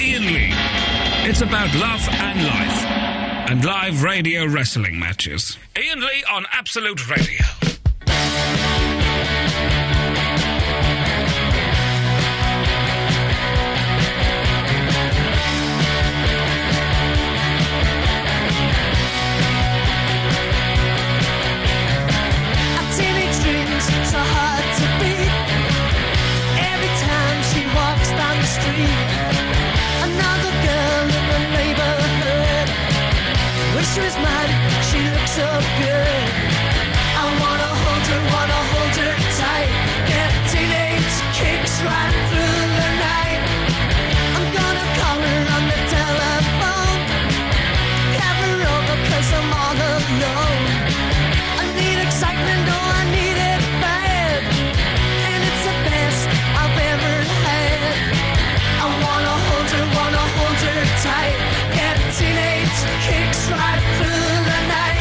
Iain Lee. It's about love and life. And live radio wrestling matches. Iain Lee on Absolute Radio. She was mine, she looks so good. I wanna hold her tight. Get teenage kicks right through the night. I'm gonna call her on the telephone. Have her over 'cause I'm all alone. I need excitement, oh I need it bad. And it's the best I've ever had. I wanna hold her tight. Get teenage kicks right through the night.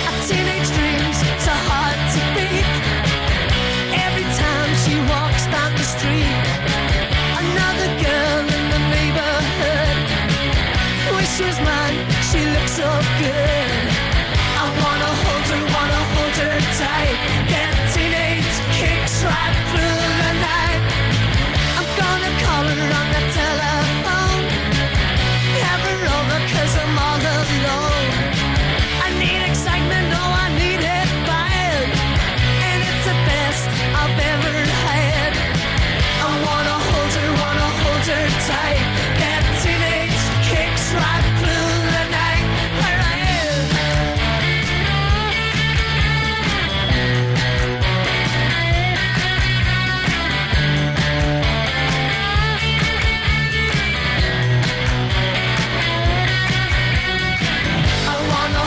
A teenage dream's so hard to beat. Every time she walks down the street, another girl in the neighborhood. Wish she was mine, she looks so good. I wanna hold her tight. Get teenage kicks right through the night. I'm gonna call her on the telephone. Have her over 'cause I'm all alone. I need excitement, oh I need it bad. And it's the best I've ever had. I wanna hold her tight. Get teenage kicks right through the night. I wanna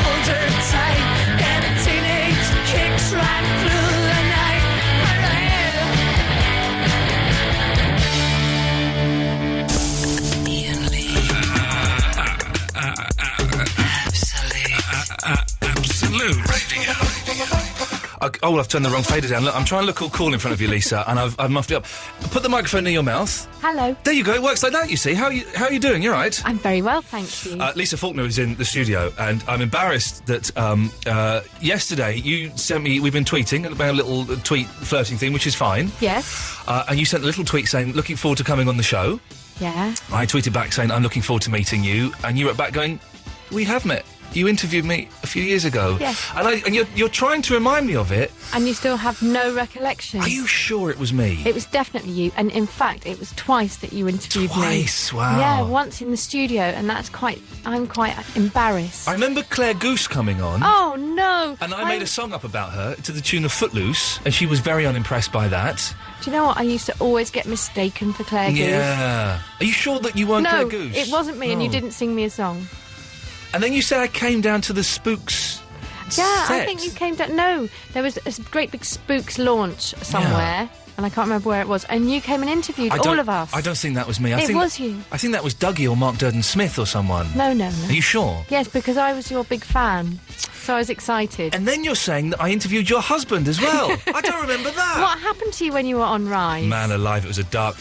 hold her tight. Get teenage kicks right through the night. Iain Lee. Absolute Radio. Oh, I've turned the wrong fader down. Look, I'm trying to look all cool in front of you, Lisa, and I've muffed it up. Put the microphone near your mouth. Hello. There you go. It works like that, you see. How are you doing? You all right? I'm very well, thank you. Lisa Faulkner is in the studio, and I'm embarrassed that yesterday you sent me... We've been tweeting about a little tweet flirting thing, which is fine. Yes. And you sent a little tweet saying, looking forward to coming on the show. Yeah. I tweeted back saying, I'm looking forward to meeting you, and you wrote back going, we have met. You interviewed me a few years ago. Yes. And you're trying to remind me of it. And you still have no recollection. Are you sure it was me? It was definitely you, and in fact, it was twice that you interviewed me. Twice? Wow. Yeah, once in the studio, and I'm quite embarrassed. I remember Claire Goose coming on. Oh, no! And I made a song up about her to the tune of Footloose, and she was very unimpressed by that. Do you know what? I used to always get mistaken for Claire Goose. Yeah. Are you sure that you weren't Claire Goose? No, it wasn't me, and you No. didn't sing me a song. And then you said I came down to the Spooks Yeah, set. I think you came down... No, there was a great big Spooks launch somewhere, and I can't remember where it was, and you came and interviewed all of us. I don't think that was me. It was you. I think that was Dougie or Mark Durden-Smith or someone. No. Are you sure? Yes, because I was your big fan, so I was excited. And then you're saying that I interviewed your husband as well. I don't remember that. What happened to you when you were on Rise? Man alive, it was a dark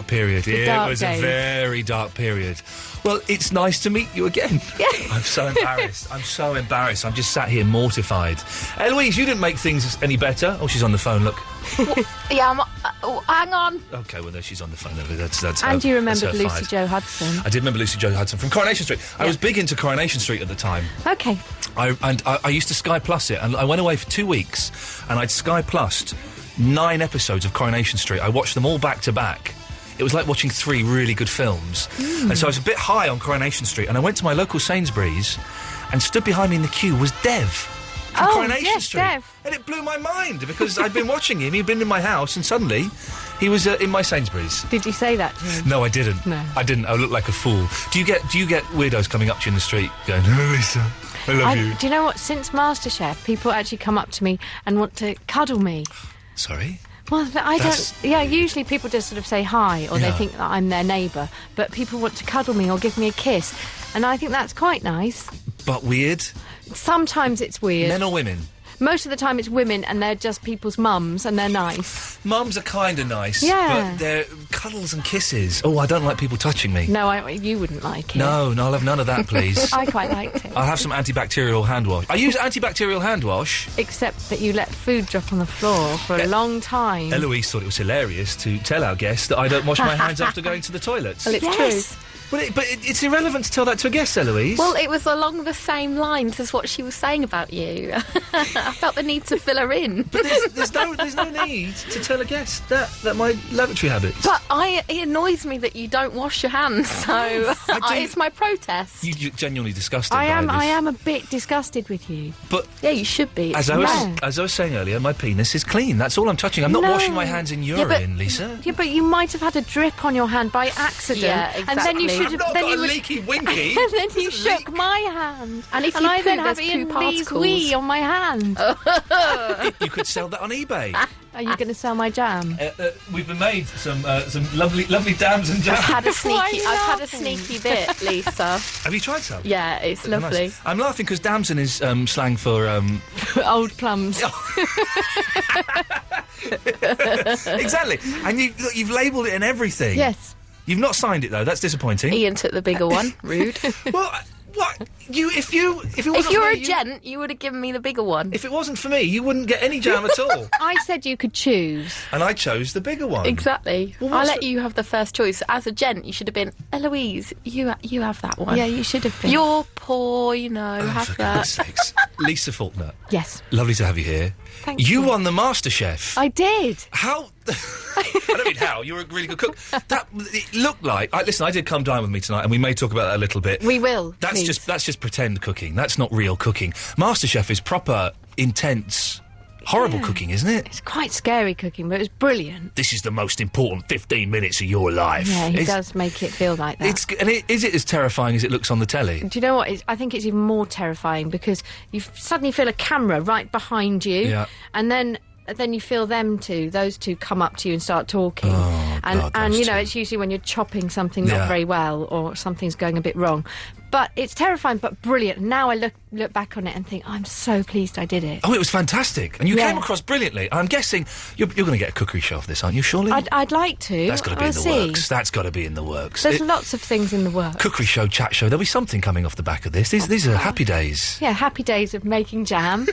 period. dark It was days. a very dark period. Well, it's nice to meet you again. Yeah. I'm so embarrassed. I'm just sat here mortified. Eloise, you didn't make things any better. Oh, she's on the phone, look. Yeah, hang on. Okay, well, there she's on the phone. That's And her, you that's remembered her Lucy fired. Jo Hudson. I did remember Lucy Jo Hudson from Coronation Street. I was big into Coronation Street at the time. Okay. I used to Sky Plus it, and I went away for 2 weeks, and I'd Sky Plussed 9 episodes of Coronation Street. I watched them all back to back. It was like watching 3 really good films. And so I was a bit high on Coronation Street, and I went to my local Sainsbury's, and stood behind me in the queue was Dev from Coronation yes, Street. Dev. And it blew my mind, because I'd been watching him, he'd been in my house, and suddenly he was in my Sainsbury's. Did you say that to him? No, I didn't. No. I didn't. I looked like a fool. Do you get weirdos coming up to you in the street going, "Hello, Lisa, I love you"? Do you know what? Since MasterChef, people actually come up to me and want to cuddle me. Sorry? Well, I don't... Yeah, usually people just sort of say hi, or they think that I'm their neighbour, but people want to cuddle me or give me a kiss, and I think that's quite nice. But weird? Sometimes it's weird. Men or women? Most of the time it's women, and they're just people's mums, and they're nice. Mums are kind of nice, Yeah. but they're cuddles and kisses. Oh, I don't like people touching me. No, you wouldn't like it. No, I'll have none of that, please. I quite liked it. I'll have some antibacterial hand wash. I use antibacterial hand wash. Except that you let food drop on the floor for a long time. Eloise thought it was hilarious to tell our guests that I don't wash my hands after going to the toilets. Well, it's Yes. true. Well, it's irrelevant to tell that to a guest, Eloise. Well, it was along the same lines as what she was saying about you. I felt the need to fill her in. But there's no need to tell a guest that my lavatory habits. But it annoys me that you don't wash your hands, so it's my protest. You're genuinely disgusted I by this. am a bit disgusted with you. But Yeah, you should be. as I was saying earlier, my penis is clean. That's all I'm touching. I'm not No. washing my hands in urine, Lisa. Yeah, but you might have had a drip on your hand by accident. Yeah, And then you exactly. should I've have... not then got you a would- leaky winky. And then you It's a shook my hand. And if you I poo, then have there's Ian poo Lee's particles. wee on my hand. You could sell that on eBay. Are you going to sell my jam? We've been made some lovely dams and jams. I've had a Why are sneaky. you I've had a laughing? sneaky bit, Lisa. Have you tried some? Yeah, it's They're lovely. nice. I'm laughing because damson is slang for Old plums. exactly. And you've labelled it and everything. Yes. You've not signed it though. That's disappointing. Ian took the bigger one. Rude. Well, what if it wasn't If you were for a me, gent, you would have given me the bigger one. if it wasn't for me, you wouldn't get any jam at all. I said you could choose. And I chose the bigger one. Exactly. Well, I'll what's let you have the first choice. As a gent, you should have been Eloise. You have that one. Yeah, you should have been. You're poor, have For that. God's sakes. Lisa Faulkner, Yes. lovely to have you here. Thank you. won the MasterChef. I did. How? I don't mean how. You're a really good cook. It looked like. Listen, I did come dine with me tonight, and we may talk about that a little bit. We will. That's please. just pretend cooking. That's not real cooking. MasterChef is proper, intense, horrible cooking, isn't it? It's quite scary cooking, but it's brilliant. This is the most important 15 minutes of your life. Yeah, he It's- does make it feel like that. Is it as terrifying as it looks on the telly? Do you know what? I think it's even more terrifying because you suddenly feel a camera right behind you, Yeah. and then you feel those two come up to you and start talking. Oh, and God, and those you know, two. it's usually when you're chopping something Yeah. not very well or something's going a bit wrong. But it's terrifying but brilliant. Now I look back on it and think, I'm so pleased I did it. Oh, it was fantastic. And you Yeah. came across brilliantly. I'm guessing you're going to get a cookery show of this, aren't you, surely? I'd like to. That's got to be in the We'll see. works. That's got to be in the works. There's lots of things in the works. Cookery show, chat show. There'll be something coming off the back of this. These are happy days. Yeah, happy days of making jam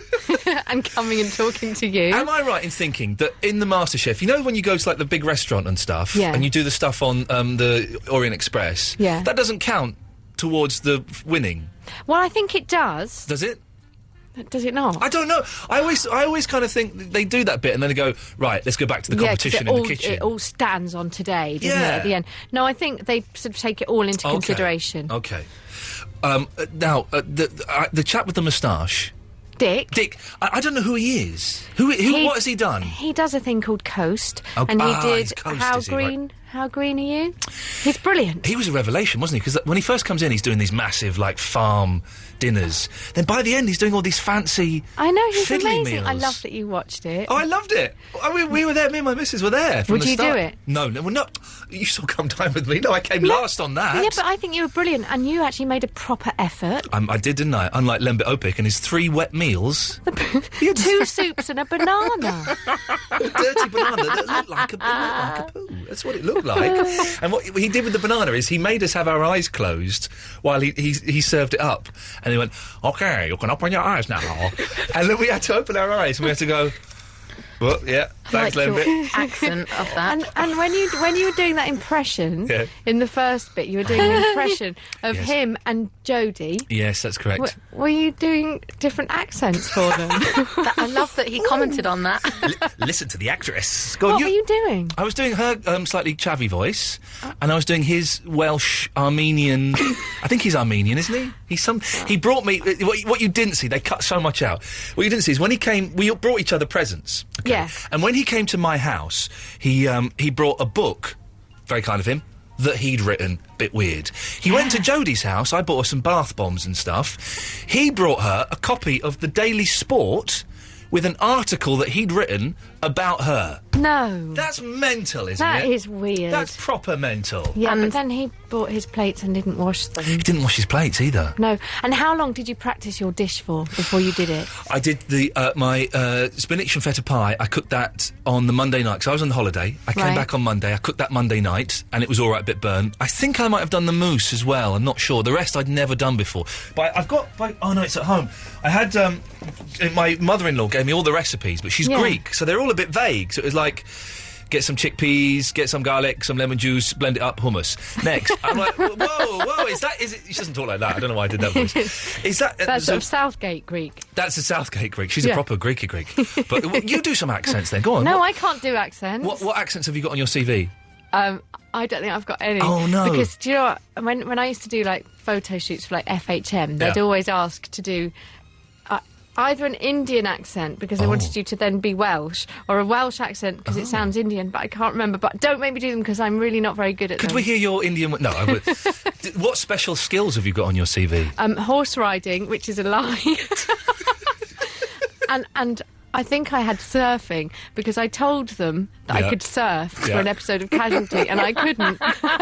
and coming and talking to you. Am I right in thinking that in the MasterChef, you know when you go to like the big restaurant and stuff, Yeah. and you do the stuff on the Orient Express, Yeah. that doesn't count towards the winning, Well, I think it does. does it? Does it not? I don't know. I always kind of think they do that bit and then they go, right, let's go back to the 'cause competition in the kitchen. It all stands on today, doesn't it, Yeah. at the end? No, I think they sort of take it all into consideration. Okay. Now, the chap with the moustache, Dick, I don't know who he is. What has he done? he does a thing called Coast, Oh, and he he's did Coast, How is he, right? Green? How green are you? He's brilliant. He was a revelation, wasn't he? Because when he first comes in, he's doing these massive, like, farm dinners. Then by the end, he's doing all these fancy I know, he's fiddly amazing. meals. I love that you watched it. Oh, I loved it. We were there. Me and my missus were there. From Would the you do start. it? No, well, no. You still come down with me. No, I came last on that. Yeah, but I think you were brilliant, and you actually made a proper effort. I did, didn't I? Unlike Lembit Opik and his 3 wet meals. 2 soups and a banana. A dirty banana that looked like a poo. That's what it looked like. And what he did with the banana is he made us have our eyes closed while he served it up. And he went, OK, you can open your eyes now. And then we had to open our eyes and we had to go, well, yeah, thanks, Like your Lembit. accent of that. And when you were doing that impression Yeah. in the first bit, you were doing an impression of Yes. him and Jodie. Yes, that's correct. Were you doing different accents for them? I love that he commented on that. Listen to the actress. Go on, What were you doing? I was doing her slightly chavvy voice, and I was doing his Welsh Armenian. I think he's Armenian, isn't he? He brought me. What you didn't see, they cut so much out. What you didn't see is when he came, we brought each other presents. Okay? Yeah. And when he came to my house, he brought a book, very kind of him, that he'd written. Bit weird. He went to Jodie's house. I bought her some bath bombs and stuff. He brought her a copy of the Daily Sport with an article that he'd written about her. No. That's mental, isn't That it? is weird. That's proper mental. Yeah, but then he bought his plates and didn't wash them. He didn't wash his plates either. No. And how long did you practice your dish for before you did it? I did my spinach and feta pie. I cooked that on the Monday night, because I was on holiday. I came Right. back on Monday. I cooked that Monday night, and it was all right, a bit burnt. I think I might have done the mousse as well. I'm not sure. The rest I'd never done before. But I've got... oh, no, it's at home. I had... my mother-in-law gave me all the recipes, but she's Yeah. Greek, so they're all a bit vague. So it was like... Get some chickpeas, get some garlic, some lemon juice, blend it up, hummus. Next. I'm like, whoa, is it... She doesn't talk like that. I don't know why I did that voice. Is that... That's sort of Southgate Greek. That's a Southgate Greek. She's Yeah. a proper Greeky Greek. But you do some accents then. Go on. No, I can't do accents. What accents have you got on your CV? I don't think I've got any. Oh, no. Because do you know what? When I used to do like photo shoots for like FHM, they'd Yeah. always ask to do either an Indian accent because they wanted you to then be Welsh, or a Welsh accent because it sounds Indian. But I can't remember. But don't make me do them because I'm really not very good at Could them. we hear your Indian... No, I would... What special skills have you got on your CV? Horse riding, which is a lie, and I think I had surfing because I told them that Yeah. I could surf for Yeah. an episode of Casualty, and I couldn't,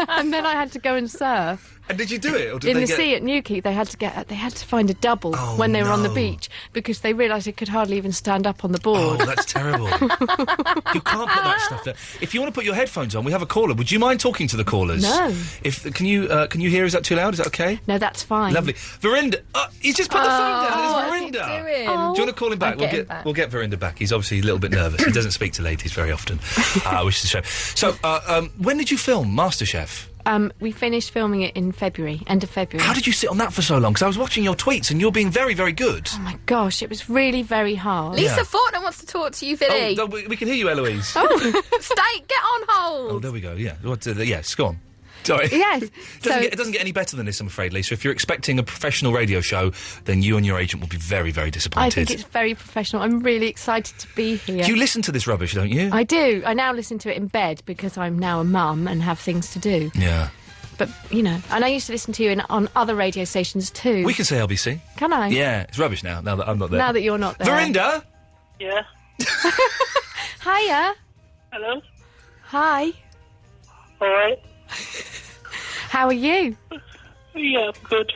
and then I had to go and surf. And did you do it? Or did In they the get... sea at Newquay, they had to find a double Oh, when they were on the no. beach because they realised they could hardly even stand up on the Oh, board. that's terrible. You can't put that stuff there. If you want to put your headphones on, we have a caller. Would you mind talking to the callers? No. Can you hear? Is that too loud? Is that okay? No, that's fine. Lovely. Verinda, he's just put the phone down. It's What's he Verinda. doing? Do you want to call him back? I'll get him back. We'll get Verinda back. He's obviously a little bit nervous. He doesn't speak to ladies very often, which is a shame. So, when did you film MasterChef? We finished filming it in February, end of February. How did you sit on that for so long? Because I was watching your tweets and you're being very, very good. Oh my gosh, it was really very hard. Lisa Yeah. Fortner wants to talk to you, Vinny. Oh, no, we can hear you, Eloise. Stay, get on hold. Oh, there we go. Yeah. Yes, go on. Sorry. Yes. It doesn't get any better than this, I'm afraid, Lisa. If you're expecting a professional radio show, then you and your agent will be very, very disappointed. I think it's very professional. I'm really excited to be here. You listen to this rubbish, don't you? I do. I now listen to it in bed because I'm now a mum and have things to do. Yeah. But, and I used to listen to you on other radio stations too. We can say LBC. Can I? Yeah, it's rubbish now that I'm not there. Now that you're not there. Verinda! Yeah. Hiya. Hello. Hi. All right. How are you? Yeah, I'm good.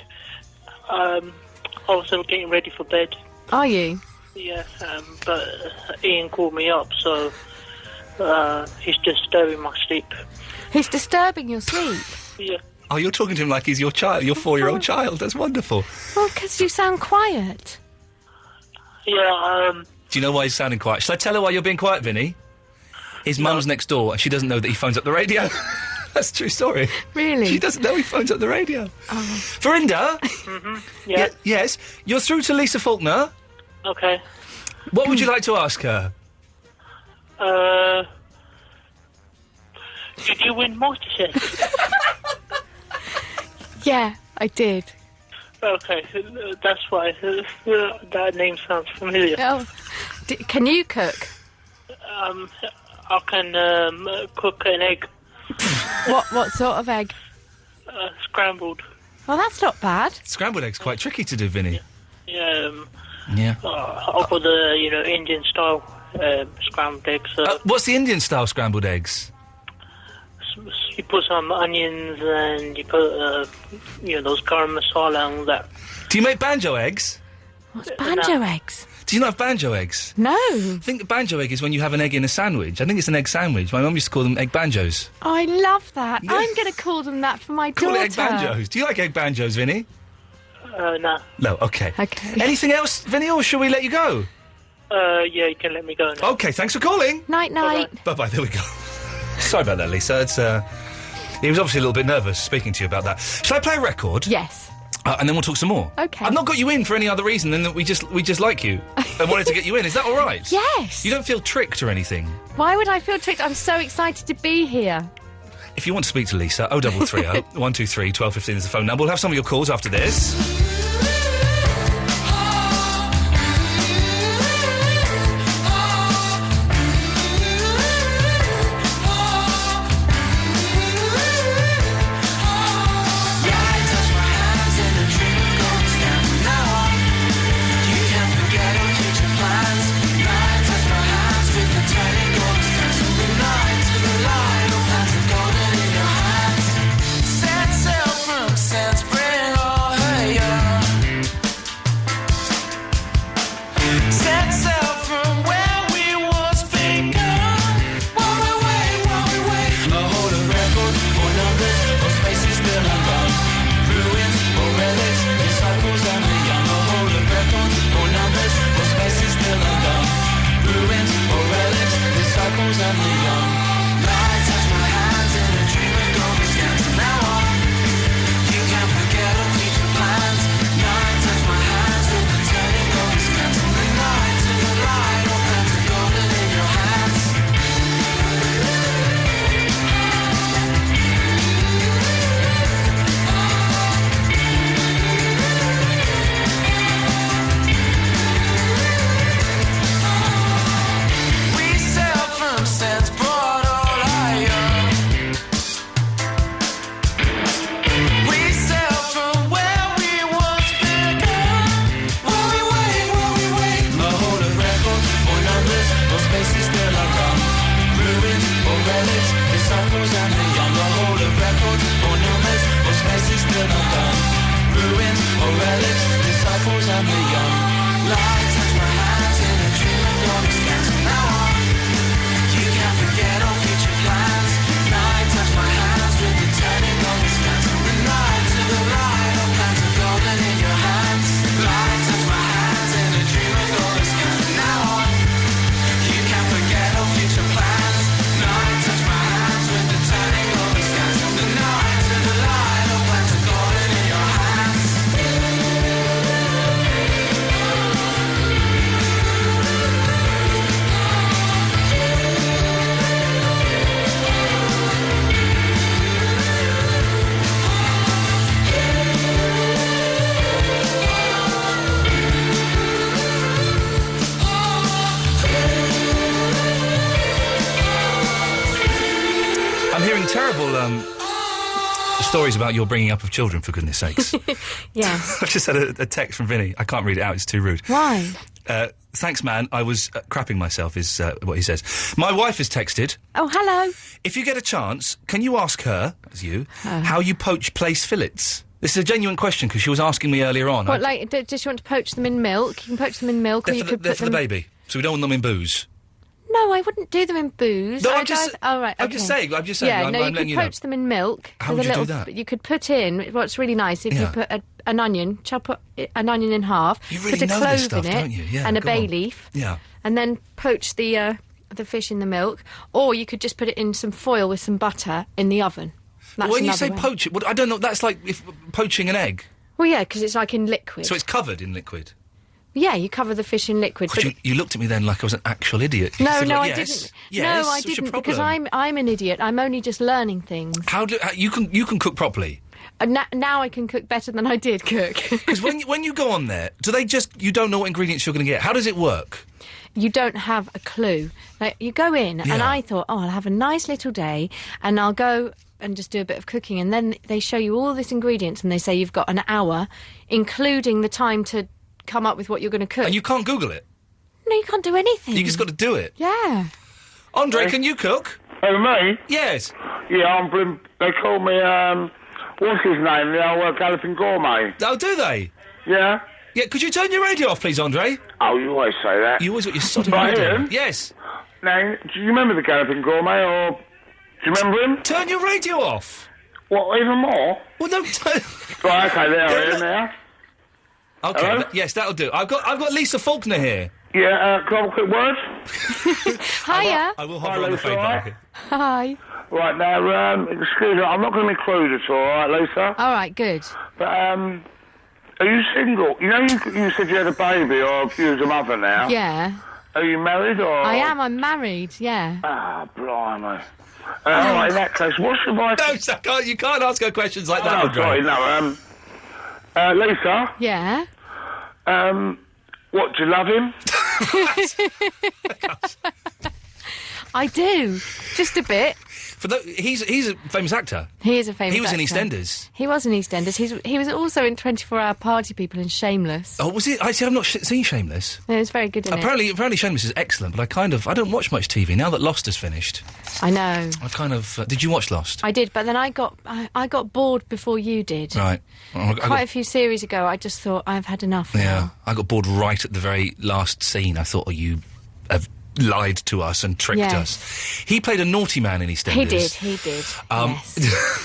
Also getting ready for bed. Are you? Yeah. But Ian called me up, so he's disturbing my sleep. He's disturbing your sleep. Yeah. Oh, you're talking to him like he's your child, your 4-year-old child. That's wonderful. Well, because you sound quiet. Yeah. Do you know why he's sounding quiet? Shall I tell her why you're being quiet, Vinny? His mum's next door and she doesn't know that he phones up the radio. That's a true story. Really? She doesn't know he phones up the radio. Oh. Verinda? Yeah. Yes? You're through to Lisa Faulkner. Okay. What would you like to ask her? Did you win MasterChef? Yeah, I did. Okay, that's why that name sounds familiar. Oh, can you cook? I can cook an egg, What sort of egg? scrambled. Well, that's not bad. Scrambled egg's quite tricky to do, Vinny. Yeah. Yeah. I've got the Indian style scrambled eggs. What's the Indian style scrambled eggs? You put some onions and you put those garam masala and that. Do you make banjo eggs? What's banjo eggs? Do you not have banjo eggs? No. I think a banjo egg is when you have an egg in a sandwich. I think it's an egg sandwich. My mum used to call them egg banjos. Oh, I love that. Yeah. I'm going to call them that for my Call daughter. it egg banjos. Do you like egg banjos, Vinny? No. No, okay. Okay. Anything else, Vinny, or shall we let you go? Yeah, you can let me go now. Okay, thanks for calling. Night, night. Bye-bye, there we go. Sorry about that, Lisa. It's, he was obviously a little bit nervous speaking to you about that. Shall I play a record? Yes. And then we'll talk some more. Okay. I've not got you in for any other reason than that we just like you and wanted to get you in. Is that all right? Yes. You don't feel tricked or anything? Why would I feel tricked? I'm so excited to be here. If you want to speak to Lisa, 0330 123 1215 is the phone number. We'll have some of your calls after this. stories about your bringing up of children, for goodness sakes. Yes. I've just had a text from Vinny. I can't read it out, it's too rude. Why? Thanks, man. I was crapping myself, is what he says. My wife has texted. Oh, hello. If you get a chance, can you ask her, as you, how you poach place fillets? This is a genuine question, because she was asking me earlier on. What, like, does she want to poach them in milk? You can poach them in milk, or you could They're put for the baby, so we don't want them in booze. No, I wouldn't do them in booze. No, I'm just... Oh, right, okay. I'm just saying. Yeah, I'm you could poach them in milk. How would you do that? You could put in, what's really nice, if you put an onion, chop an onion in half, you really put a know clove this stuff, in it, don't you? Yeah, and a go bay on. leaf, Yeah. and then poach the fish in the milk, or you could just put it in some foil with some butter in the oven. That's When you another say way. poach it, I don't know, that's like poaching an egg. Well, yeah, because it's like in liquid. So it's covered in liquid. Yeah, you cover the fish in liquid. God, you looked at me then like I was an actual idiot. You No, said, no, like, I yes, didn't. Yes, No, I what's your didn't, because problem? I'm an idiot. I'm only just learning things. How you can cook properly? Now I can cook better than I did cook. Because when you go on there, you don't know what ingredients you're going to get? How does it work? You don't have a clue. Like, you go in, and Yeah. I thought, I'll have a nice little day, and I'll go and just do a bit of cooking, and then they show you all these ingredients, and they say you've got an hour, including the time to come up with what you're going to cook. And you can't Google it. No, you can't do anything. You just got to do it. Yeah. Andre, can you cook? Oh, me? Yes. Yeah, they call me, what's his name? The old Galloping Gourmet. Oh, do they? Yeah? Yeah, could you turn your radio off, please, Andre? Oh, you always say that. You always got your sodding Right, radio. Ian? Yes. Now, do you remember the Galloping Gourmet, or... Do you remember him? Turn your radio off. What, even more? Well, don't turn... Right, okay, there I am now. Okay, Hello? yes, that'll do. I've got Lisa Faulkner here. Yeah, can I have a quick word? Hiya. I will Hi, hover on the Lisa, fade all right? button. Hi. Right, now, excuse me, I'm not going to be crude at all, all right, Lisa? All right, good. But, are you single? You know you said you had a baby, or you was a mother now? Yeah. Are you married, or...? I am. I'm married, yeah. Ah, blimey. All right, in that case, what's your advice? No, sir, you can't ask her questions like that, Oh, Andre. sorry, no, Lisa, Yeah. what, do you love him? I do. Just a bit. He's a famous actor. He is a famous He was in actor. EastEnders. He was in EastEnders. He was also in 24-Hour Party People and Shameless. Oh, was it? I see. I've not seen Shameless. He was very good in it. Apparently, Shameless is excellent. But I don't watch much TV now that Lost has finished. I know. I've kind of. Did you watch Lost? I did, but then I got bored before you did. Right. Quite a few series ago, I just thought I've had enough. Yeah, now. I got bored right at the very last scene. I thought, you lied to us and tricked Yes. us. He played a naughty man in EastEnders. He did.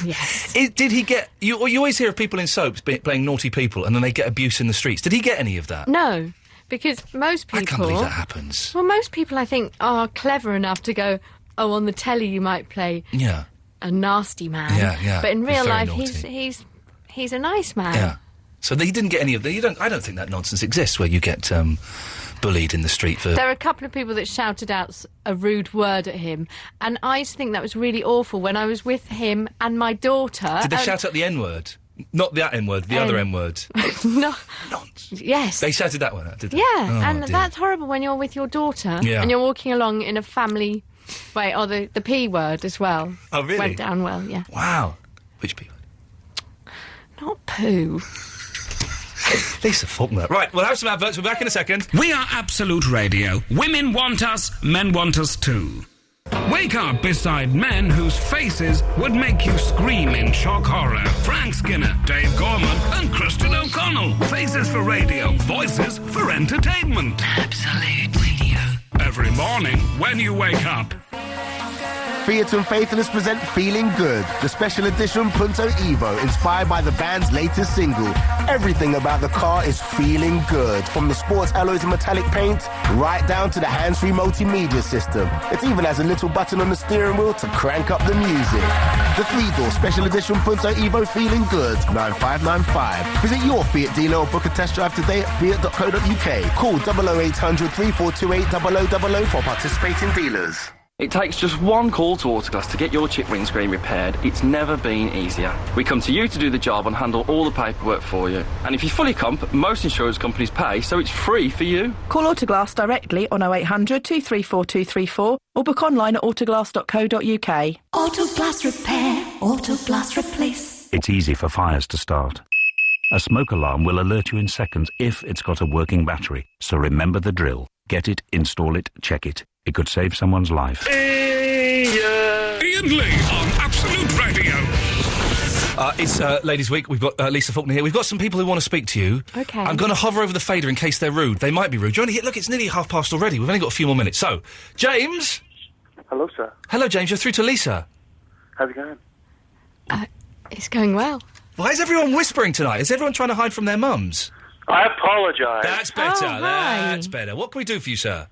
Yes. Did he get... You always hear of people in soaps playing naughty people and then they get abuse in the streets. Did he get any of that? No, because most people... I can't believe that happens. Well, most people, I think, are clever enough to go, oh, on the telly you might play Yeah. a nasty man. Yeah. But in He's real very life, naughty. he's a nice man. Yeah. So he didn't get any of that. I don't think that nonsense exists where you get bullied in the street for... There are a couple of people that shouted out a rude word at him, and I used to think that was really awful when I was with him and my daughter. Did they shout out the N-word? Not that N-word, the other N-word. No. Nonsense. Yes. They shouted that one out, did they? Yeah, Oh, and dear. that's horrible when you're with your daughter Yeah. and you're walking along in a family way, or the P word as well. Oh, really? Went down well, yeah. Wow. Which people? Not poo. Lisa Faulkner. Right, we'll have some adverts. We're back in a second. We are Absolute Radio. Women want us, men want us too. Wake up beside men whose faces would make you scream in shock horror. Frank Skinner, Dave Gorman and Kristen O'Connell. Faces for radio, voices for entertainment. Absolute Radio. Every morning when you wake up. Fiat and Faithless present Feeling Good, the special edition Punto Evo, inspired by the band's latest single. Everything about the car is feeling good, from the sports alloys and metallic paint, right down to the hands-free multimedia system. It even has a little button on the steering wheel to crank up the music. The 3-door special edition Punto Evo Feeling Good, 9595. Visit your Fiat dealer or book a test drive today at fiat.co.uk. Call 00800 3428 0000 for participating dealers. It takes just one call to Autoglass to get your chip windscreen repaired. It's never been easier. We come to you to do the job and handle all the paperwork for you. And if you're fully comp, most insurance companies pay, so it's free for you. Call Autoglass directly on 0800 234 234 or book online at autoglass.co.uk. Autoglass repair, Autoglass replace. It's easy for fires to start. A smoke alarm will alert you in seconds if it's got a working battery. So remember the drill. Get it, install it, check it. It could save someone's life. Iain Lee on Absolute Radio. It's Ladies' Week. We've got Lisa Faulkner here. We've got some people who want to speak to you. Okay. I'm going to hover over the fader in case they're rude. They might be rude. Look, it's nearly past already. We've only got a few more minutes. So, James. Hello, sir. Hello, James. You're through to Lisa. How's it going? It's going well. Why is everyone whispering tonight? Is everyone trying to hide from their mums? I apologise. That's better. Oh, hi. That's better. What can we do for you, sir?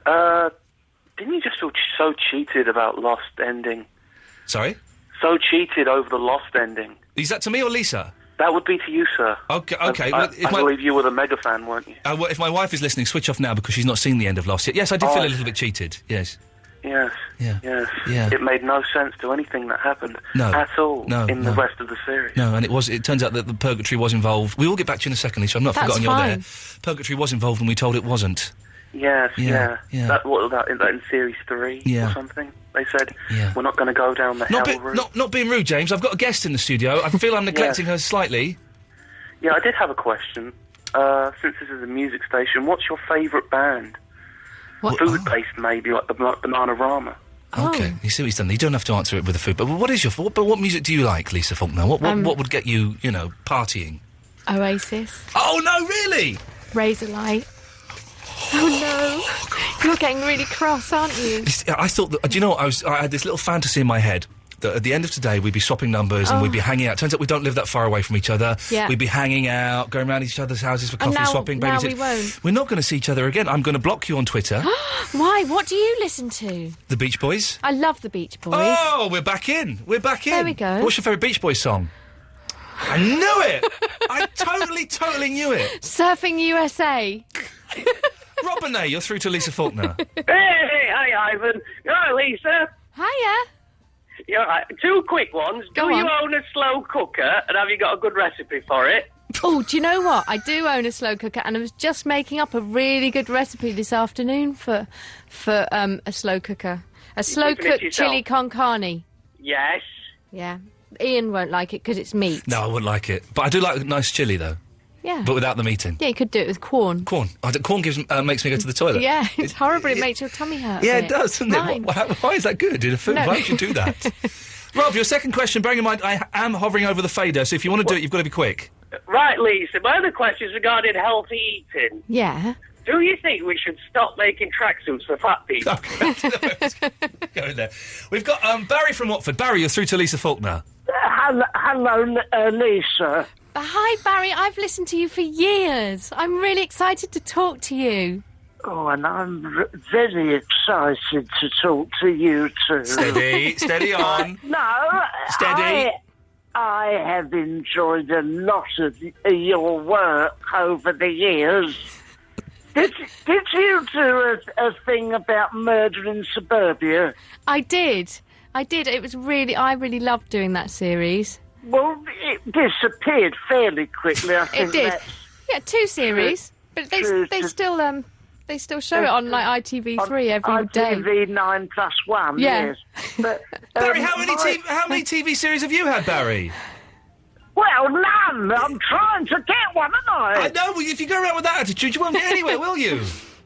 Didn't you just feel so cheated about Lost ending? Sorry? So cheated over the Lost ending. Is that to me or Lisa? That would be to you, sir. Okay. I believe you were the mega fan, weren't you? Well, if my wife is listening, switch off now because she's not seen the end of Lost yet. Yes, I did feel a little bit cheated. Yes. Yes. Yeah. Yes. Yeah. It made no sense to anything that happened No. at all in the No. rest of the series. No, and it turns out that the Purgatory was involved. We will get back to you in a second, Lisa. I'm not That's forgotten you're fine. there. Purgatory was involved and we told it wasn't. Yes, Yeah, yeah. yeah. That in series 3 Yeah. or something. They said, Yeah. we're not going to go down the hell route. Not being rude, James. I've got a guest in the studio. I feel I'm neglecting her slightly. Yeah, I did have a question. Since this is a music station, what's your favourite band? Food-based, maybe, like the Bananarama. Okay, you see what he's done. You don't have to answer it with a food. But what is your... What music do you like, Lisa Faulkner? What would get you, partying? Oasis. Oh, no, really? Razorlight. Oh, no. You're getting really cross, aren't you? I thought that... Do you know what? I had this little fantasy in my head that at the end of today we'd be swapping numbers and we'd be hanging out. Turns out we don't live that far away from each other. Yeah. We'd be hanging out, going around each other's houses for coffee, now- swapping, now babysitting. we won't. We're not going to see each other again. I'm going to block you on Twitter. Why? What do you listen to? The Beach Boys. I love the Beach Boys. Oh, we're back in. We're back in. There we go. What's your favourite Beach Boys song? I knew it! I totally knew it. Surfing USA. Robin, you're through to Lisa Faulkner. Hey, hi, Ivan. Hi, Lisa. Hiya. Yeah, right. 2 quick ones. Go Do you on. own a slow cooker, and have you got a good recipe for it? Oh, do you know what? I do own a slow cooker, and I was just making up a really good recipe this afternoon for a slow cooker. A slow cooking it cooked yourself? chili con carne. Yes. Yeah. Ian won't like it because it's meat. No, I wouldn't like it. But I do like a nice chilli, though. Yeah. But without the meat in. Yeah, you could do it with corn. Corn. Corn makes me go to the toilet. Yeah, it's horrible. It makes your tummy hurt. Yeah, a it bit. does, doesn't Mine. it? Why is that good in a food? No. Why would you do that? Rob, your second question, bearing in mind I am hovering over the fader, so if you want to do it, you've got to be quick. Right, Lisa. My other question is regarding healthy eating. Yeah. Do you think we should stop making tracksuits for fat people? Go in there. We've got Barry from Watford. Barry, you're through to Lisa Faulkner. Hello, Lisa. Hi, Barry. I've listened to you for years. I'm really excited to talk to you. Oh, and I'm very excited to talk to you too. Steady on. No, Steady. I have enjoyed a lot of your work over the years. Did you do a thing about murder in suburbia? I did. It was I really loved doing that series. Well, it disappeared fairly quickly, I think. It did. that's Yeah, 2 series. But they still show it on like ITV3 every day. ITV 9+1, Yeah. yes. But, Barry, how many TV series have you had, Barry? Well, none. I'm trying to get one, aren't I? I know, well, if you go around with that attitude, you won't get anywhere, will you?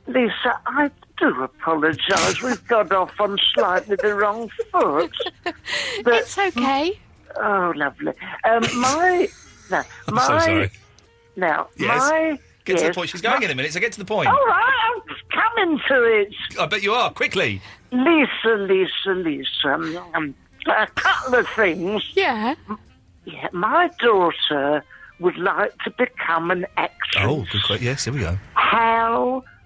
Lisa, I do apologise. We've got off on slightly the wrong foot. But, It's okay. Oh, lovely. I'm so sorry. Now, Yes. Get to yes, the point. She's going in a minute, so get to the point. All right, I'm coming to it. I bet you are. Quickly. Lisa. A couple of things. Yeah. Yeah, my daughter would like to become an actress. Oh, good question. Yes, here we go.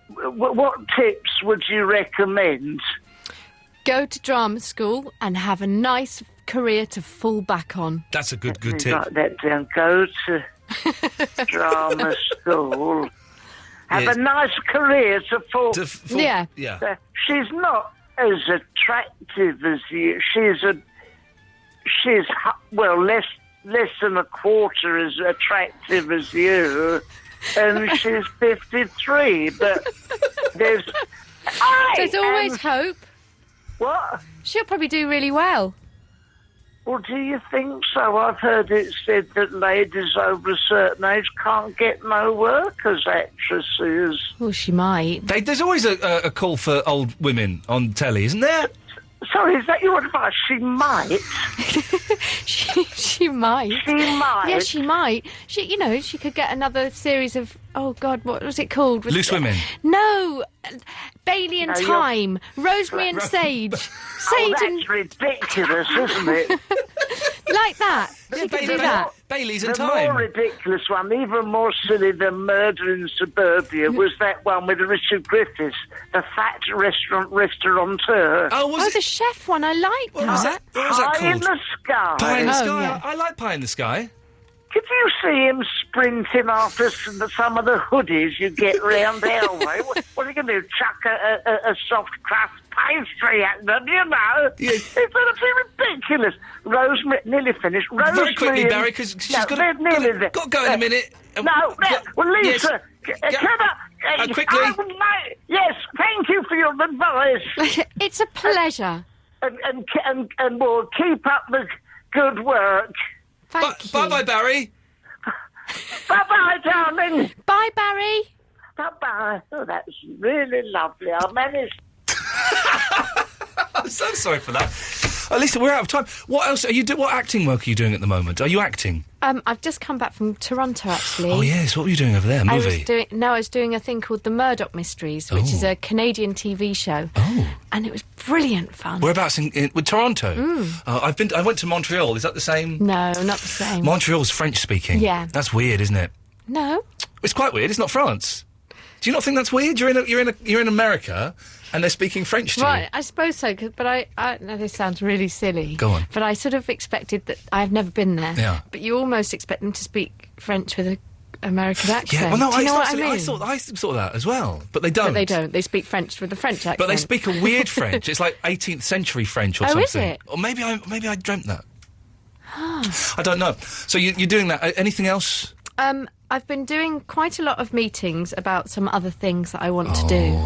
What tips would you recommend? Go to drama school and have a nice career to fall back on. That's a good Let me tip. write that down. Go to drama school. Have Yes. a nice career to fall. Yeah. Yeah. She's not as attractive as you. She's less than a quarter as attractive as you, and she's 53. But there's always hope. What? She'll probably do really well. Well, do you think so? I've heard it said that ladies over a certain age can't get no work as actresses. Well, she might. There's always a call for old women on telly, isn't there? Sorry, is that your advice? She might. She might. She might. Yeah, she might. She could get another series of. Oh God, what was it called? Loose Women. No, Bailey and No, Thyme, Rosemary and Sage. Oh, that's ridiculous, isn't it? Like that. She could do that. Bailey's and The Thyme. more ridiculous one, even more silly than Murder in Suburbia, was that one with Richard Griffiths, the fat restaurateur. Oh, was the chef one. I like What was that? What was that Pie in called? the Sky. Pie in the Sky. yeah. I like Pie in the Sky. Could you see him sprinting after some of the hoodies you get round Elway? What are you going to do, chuck a soft crust pastry at them, you know? Yes. It's absolutely ridiculous. Rosemary, nearly finished. Rosemary Very quickly, and- Barry, because she's No, got they're nearly there. to go in a minute. No, well, Lisa, Yes. can I... Quickly. I would like, yes, thank you for your advice. It's a pleasure. And we'll keep up the good work. Thank you. Bye-bye, Barry. Bye-bye, darling. Bye, Barry. Bye-bye. Oh, that's really lovely. I managed... I'm so sorry for that. Lisa, we're out of time. What else are you doing? What acting work are you doing at the moment? Are you acting? I've just come back from Toronto, actually. Oh, yes. What were you doing over there? Movie? I was doing a thing called The Murdoch Mysteries, which is a Canadian TV show. Oh. And it was brilliant fun. Whereabouts with Toronto? I went to Montreal. Is that the same? No, not the same. Montreal's French speaking. Yeah. That's weird, isn't it? No. It's quite weird. It's not France. Do you not think that's weird? You're in America, and they're speaking French to Right, you. I suppose so, but I know this sounds really silly. Go on. But I sort of expected that. I've never been there. Yeah. But you almost expect them to speak French with an American accent. Yeah. Well, no, Do you know it's what not I silly. mean? I thought that as well, but they don't. But they don't. They speak French with a French accent. But they speak a weird French. It's like 18th century French or Oh, something. is it? Or maybe I dreamt that. I don't know. So you're doing that. Anything else? I've been doing quite a lot of meetings about some other things that I want to do.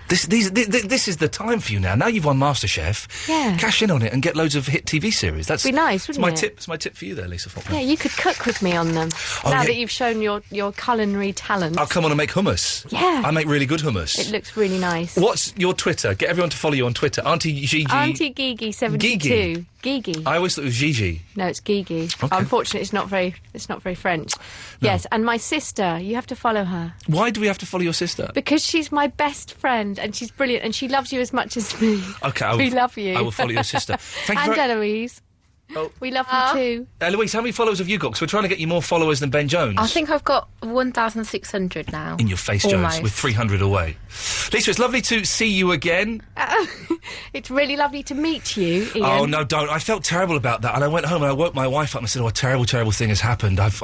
This is the time for you now. Now you've won MasterChef. Yeah. Cash in on it and get loads of hit TV series. That's Be nice, wouldn't my it? tip. It's my tip for you there, Lisa Faulkner. Yeah, you could cook with me on them. Oh, now yeah. that you've shown your culinary talent. I'll come on and make hummus. Yeah. I make really good hummus. It looks really nice. What's your Twitter? Get everyone to follow you on Twitter. Auntie Gigi. Auntie Gigi 72. Gigi. I always thought it was Gigi. No, it's Gigi. Okay. Unfortunately, it's not very French. Yes, and my sister, you have to follow her. Why do we have to follow your sister? Because she's my best friend and she's brilliant and she loves you as much as me. Okay, we love you. I will follow your sister. Thank you and very Eloise. Oh. We love you too. Eloise, how many followers have you got? Because we're trying to get you more followers than Ben Jones. I think I've got 1,600 now. In your face, Jones, Almost. with 300 away. Lisa, it's lovely to see you again. It's really lovely to meet you, Ian. Oh, no, don't. I felt terrible about that. And I went home and I woke my wife up and I said, oh, a terrible, terrible thing has happened. I've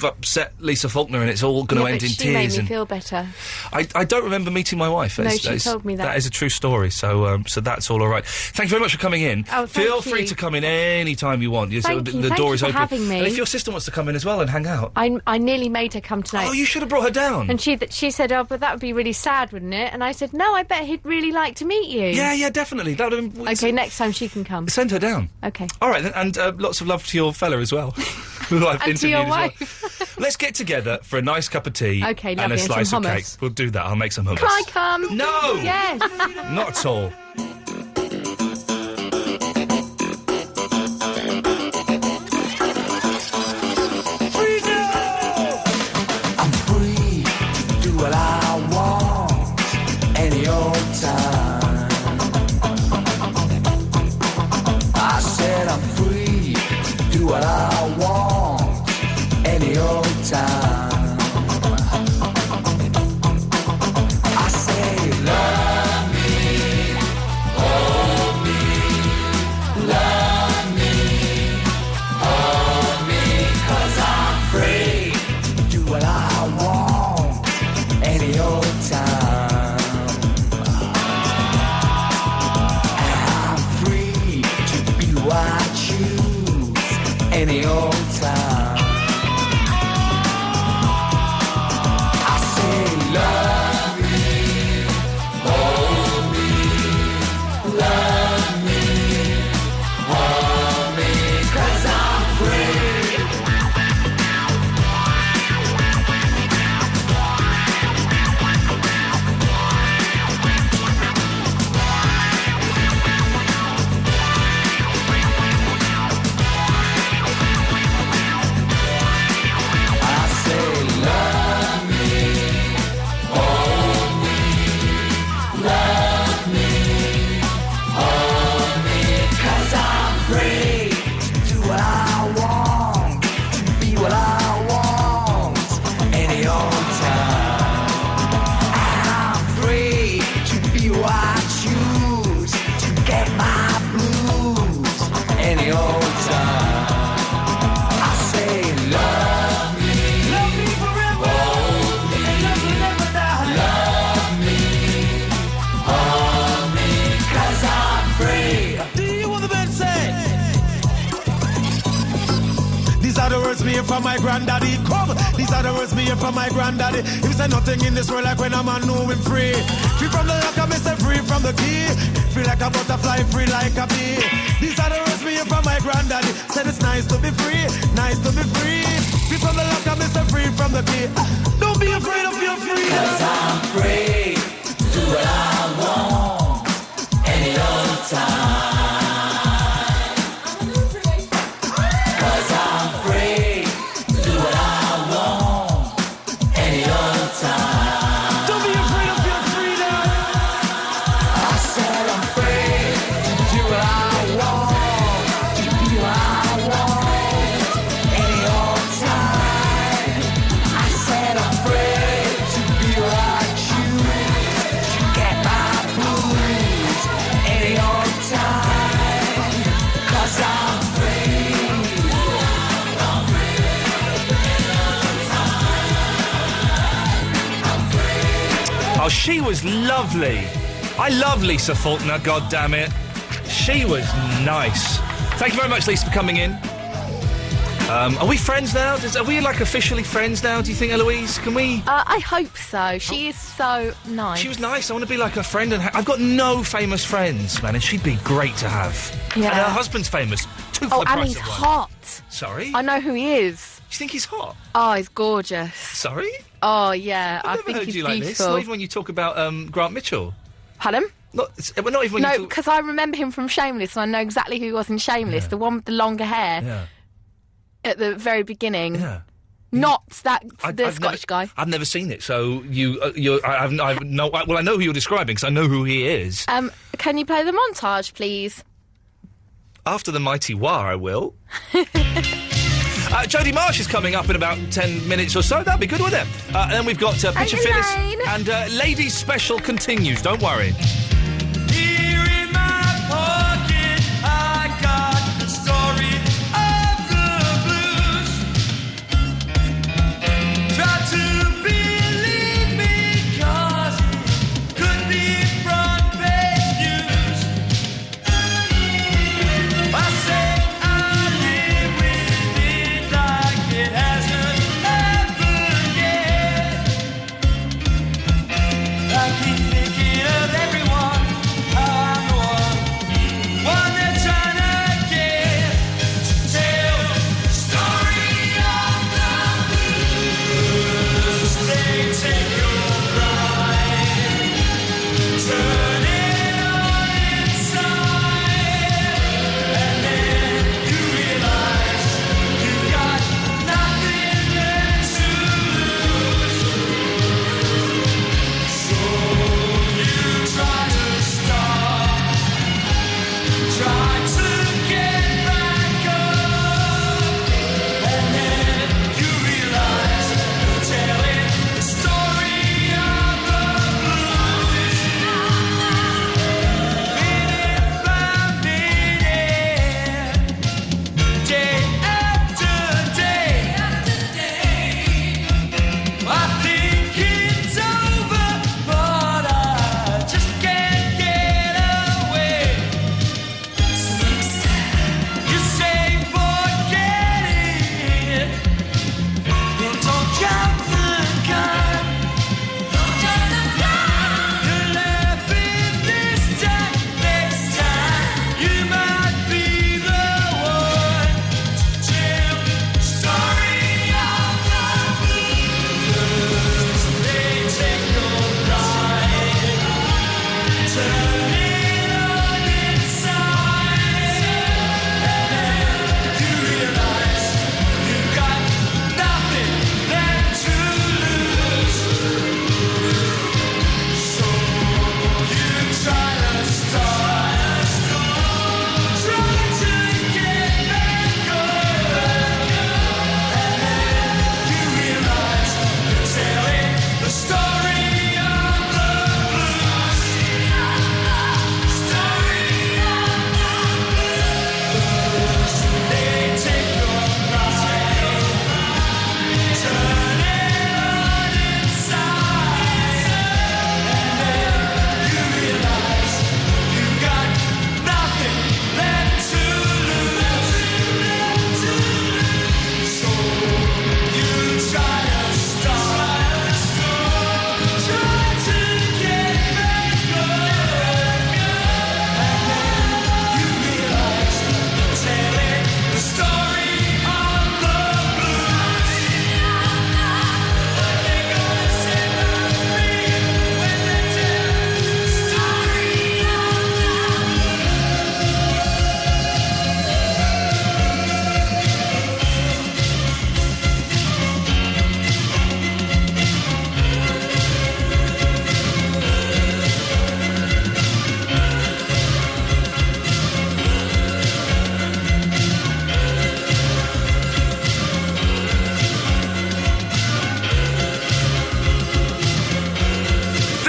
upset Lisa Faulkner and it's all going to end in she tears. made me and feel better. I don't remember meeting my wife. No, she told me that. That is a true story, so that's all right. Thank you very much for coming in. Oh, Feel thank free you. to come in any time you want. Thank you. The Thank door you is for open. having me. And if your sister wants to come in as well and hang out. I nearly made her come tonight. Oh, you should have brought her down. And she said, oh, but that would be really sad, wouldn't it? And I said, no, I bet he'd really like to meet you. Yeah, definitely. That would have been... Okay, next time she can come. Send her down. Okay. All right, then, and lots of love to your fella as well. Who I've And to your interviewed as well. wife. Let's get together for a nice cup of tea Okay, and lovely, a and slice some of hummus. cake. We'll do that. I'll make some hummus. Can I come? No! Yes. Not at all. I'm free to do what I want any old time. I said I'm free to do what I want any old time. I say love me, hold me, love me, hold me, 'cause I'm free to do what I want any old time. I'm free to be who I choose any old time. I say love me, hold me, love me, hold These are the words me hear from my granddaddy. Come, these are the words me hear from my granddaddy. He say nothing in this world like when a man know him free. Free from the lock, I miss free from the key. Free like a butterfly, free like a bee. These are the words me hear from my granddaddy. Said it's nice to be free, nice to be free. Free from the lock, I miss free from the key. Don't be afraid of your freedom. 'Cause I'm free to do what I want any old time. 'Cause I'm free to do what I want any old time. Don't be afraid of your freedom. I said I'm free to do what I want, to do what I want any old time. I said I'm free to be what I choose, to get my blues any old time. 'Cause I'm free. Oh, she was lovely. I love Lisa Faulkner, God damn it. She was nice. Thank you very much, Lisa, for coming in. Are we friends now? Are we, like, officially friends now, do you think, Eloise? Can we... I hope so. She is so nice. She was nice. I want to be like her friend. And I've got no famous friends, man, and she'd be great to have. Yeah. And her husband's famous. Two for Oh, the and price he's of one. hot. Sorry? I know who he is. You think he's hot? Oh, he's gorgeous. Sorry? Oh, yeah. I I've think never heard he's you like this. beautiful. Not even when you talk about Grant Mitchell. Pardon? Not even when you No, talk... because I remember him from Shameless, and I know exactly who he was in Shameless. Yeah. The one with the longer hair Yeah. at the very beginning. Yeah. Not that the I've Scottish guy. I've never seen it, so I know who you're describing, because I know who he is. Can you play the montage, please? After the mighty War, I will. Jodie Marsh is coming up in about 10 minutes or so. That'd be good, wouldn't it? And then we've got Picture Phyllis. And Ladies Special continues, don't worry. Here in my pocket, I got the story of the blues. Try to believe me, 'cause it could be front page news. I say I live with it like it hasn't happened yet. I keep thinking of everyone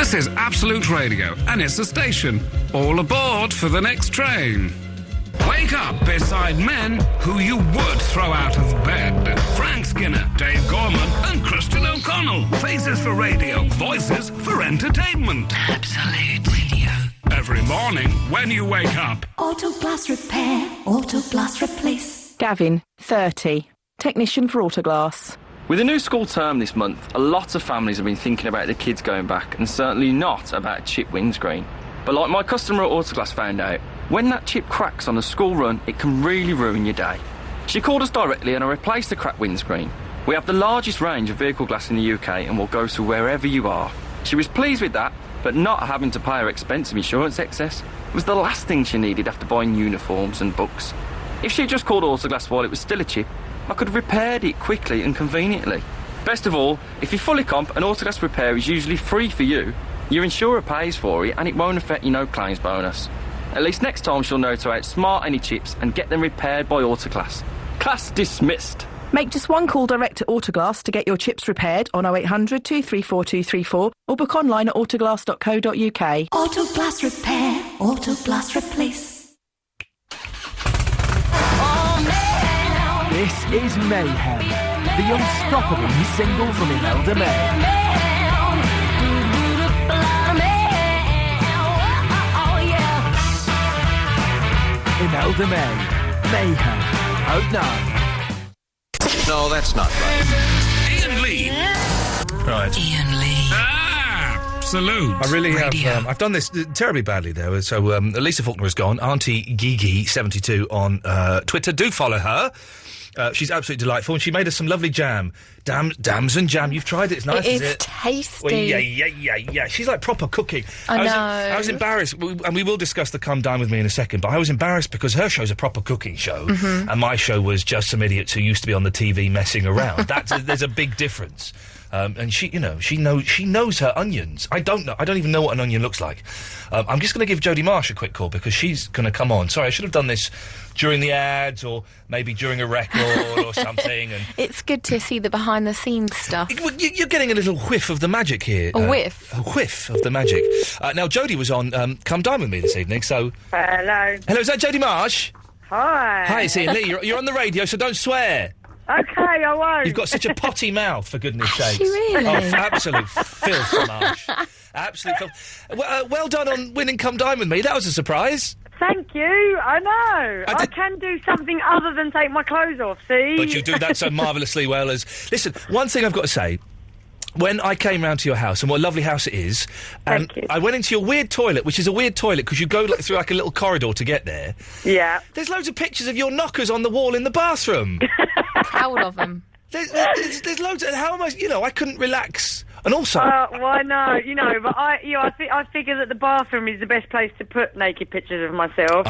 This is Absolute Radio, and it's the station. All aboard for the next train. Wake up beside men who you would throw out of bed. Frank Skinner, Dave Gorman, and Christian O'Connell. Faces for radio, voices for entertainment. Absolute Radio. Every morning when you wake up. Auto Glass Repair, Auto Glass Replace. Gavin, 30. Technician for Autoglass. With a new school term this month, a lot of families have been thinking about their kids going back, and certainly not about a chip windscreen. But like my customer at Autoglass found out, when that chip cracks on a school run, it can really ruin your day. She called us directly and I replaced the cracked windscreen. We have the largest range of vehicle glass in the UK and will go to wherever you are. She was pleased with that, but not having to pay her expensive insurance excess was the last thing she needed after buying uniforms and books. If she just called Autoglass while it was still a chip, I could have repaired it quickly and conveniently. Best of all, if you fully comp, an Autoglass repair is usually free for you. Your insurer pays for it and it won't affect your no claims bonus. At least next time she'll know to outsmart any chips and get them repaired by Autoglass. Class dismissed. Make just one call direct to Autoglass to get your chips repaired on 0800 234 234 or book online at autoglass.co.uk. Auto Glass Repair, Auto Glass Replace. This is Mayhem, the unstoppable single from Imelda May. Imelda May, Mayhem, out now. No, that's not right. Iain Lee. Right. Iain Lee. Absolute. I really have. I've done this terribly badly, though. So Lisa Faulkner has gone. Auntie Gigi72 on Twitter. Do follow her. She's absolutely delightful, and she made us some lovely jam. Damson jam. You've tried it. It's nice, It is is it? tasty. Well, yeah. She's like proper cooking. I know. I was embarrassed, and we will discuss the Come Dine With Me in a second, but I was embarrassed because her show's a proper cooking show, and my show was just some idiots who used to be on the TV messing around. There's a big difference. And she knows her onions. I don't know. I don't even know what an onion looks like. I'm just going to give Jodie Marsh a quick call because she's going to come on. Sorry, I should have done this during the ads or maybe during a record or something. And it's good to see the behind-the-scenes stuff. You're getting a little whiff of the magic here. A whiff? A whiff of the magic. Now, Jodie was on Come Dine With Me this evening, so... Hello. Hello, is that Jodie Marsh? Hi. Hi, it's Iain Lee. You're on the radio, so don't swear. Okay, I won't. You've got such a potty mouth, for goodness sakes. Really? Oh, absolute filth, Marsh. Absolute filth. Well done on winning Come Dine With Me. That was a surprise. Thank you. I know. I can do something other than take my clothes off, see? But you do that so marvellously well as... Listen, one thing I've got to say... When I came round to your house, and what a lovely house it is, and I went into your weird toilet, which is a weird toilet because you go through like a little corridor to get there. Yeah. There's loads of pictures of your knockers on the wall in the bathroom. Proud of them. There's loads. And how am I? I couldn't relax. And also, well, no, but I figure that the bathroom is the best place to put naked pictures of myself,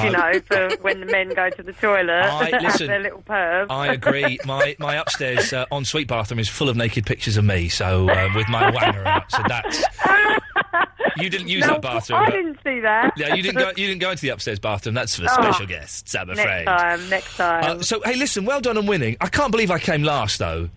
for when the men go to the toilet. Listen, their little pervs. I agree. My upstairs ensuite bathroom is full of naked pictures of me. So with my wanger out. So that's. You didn't use that bathroom. I didn't see that. Yeah, you didn't go into the upstairs bathroom. That's for special guests, I'm afraid. Next time. So hey, listen, well done on winning. I can't believe I came last though.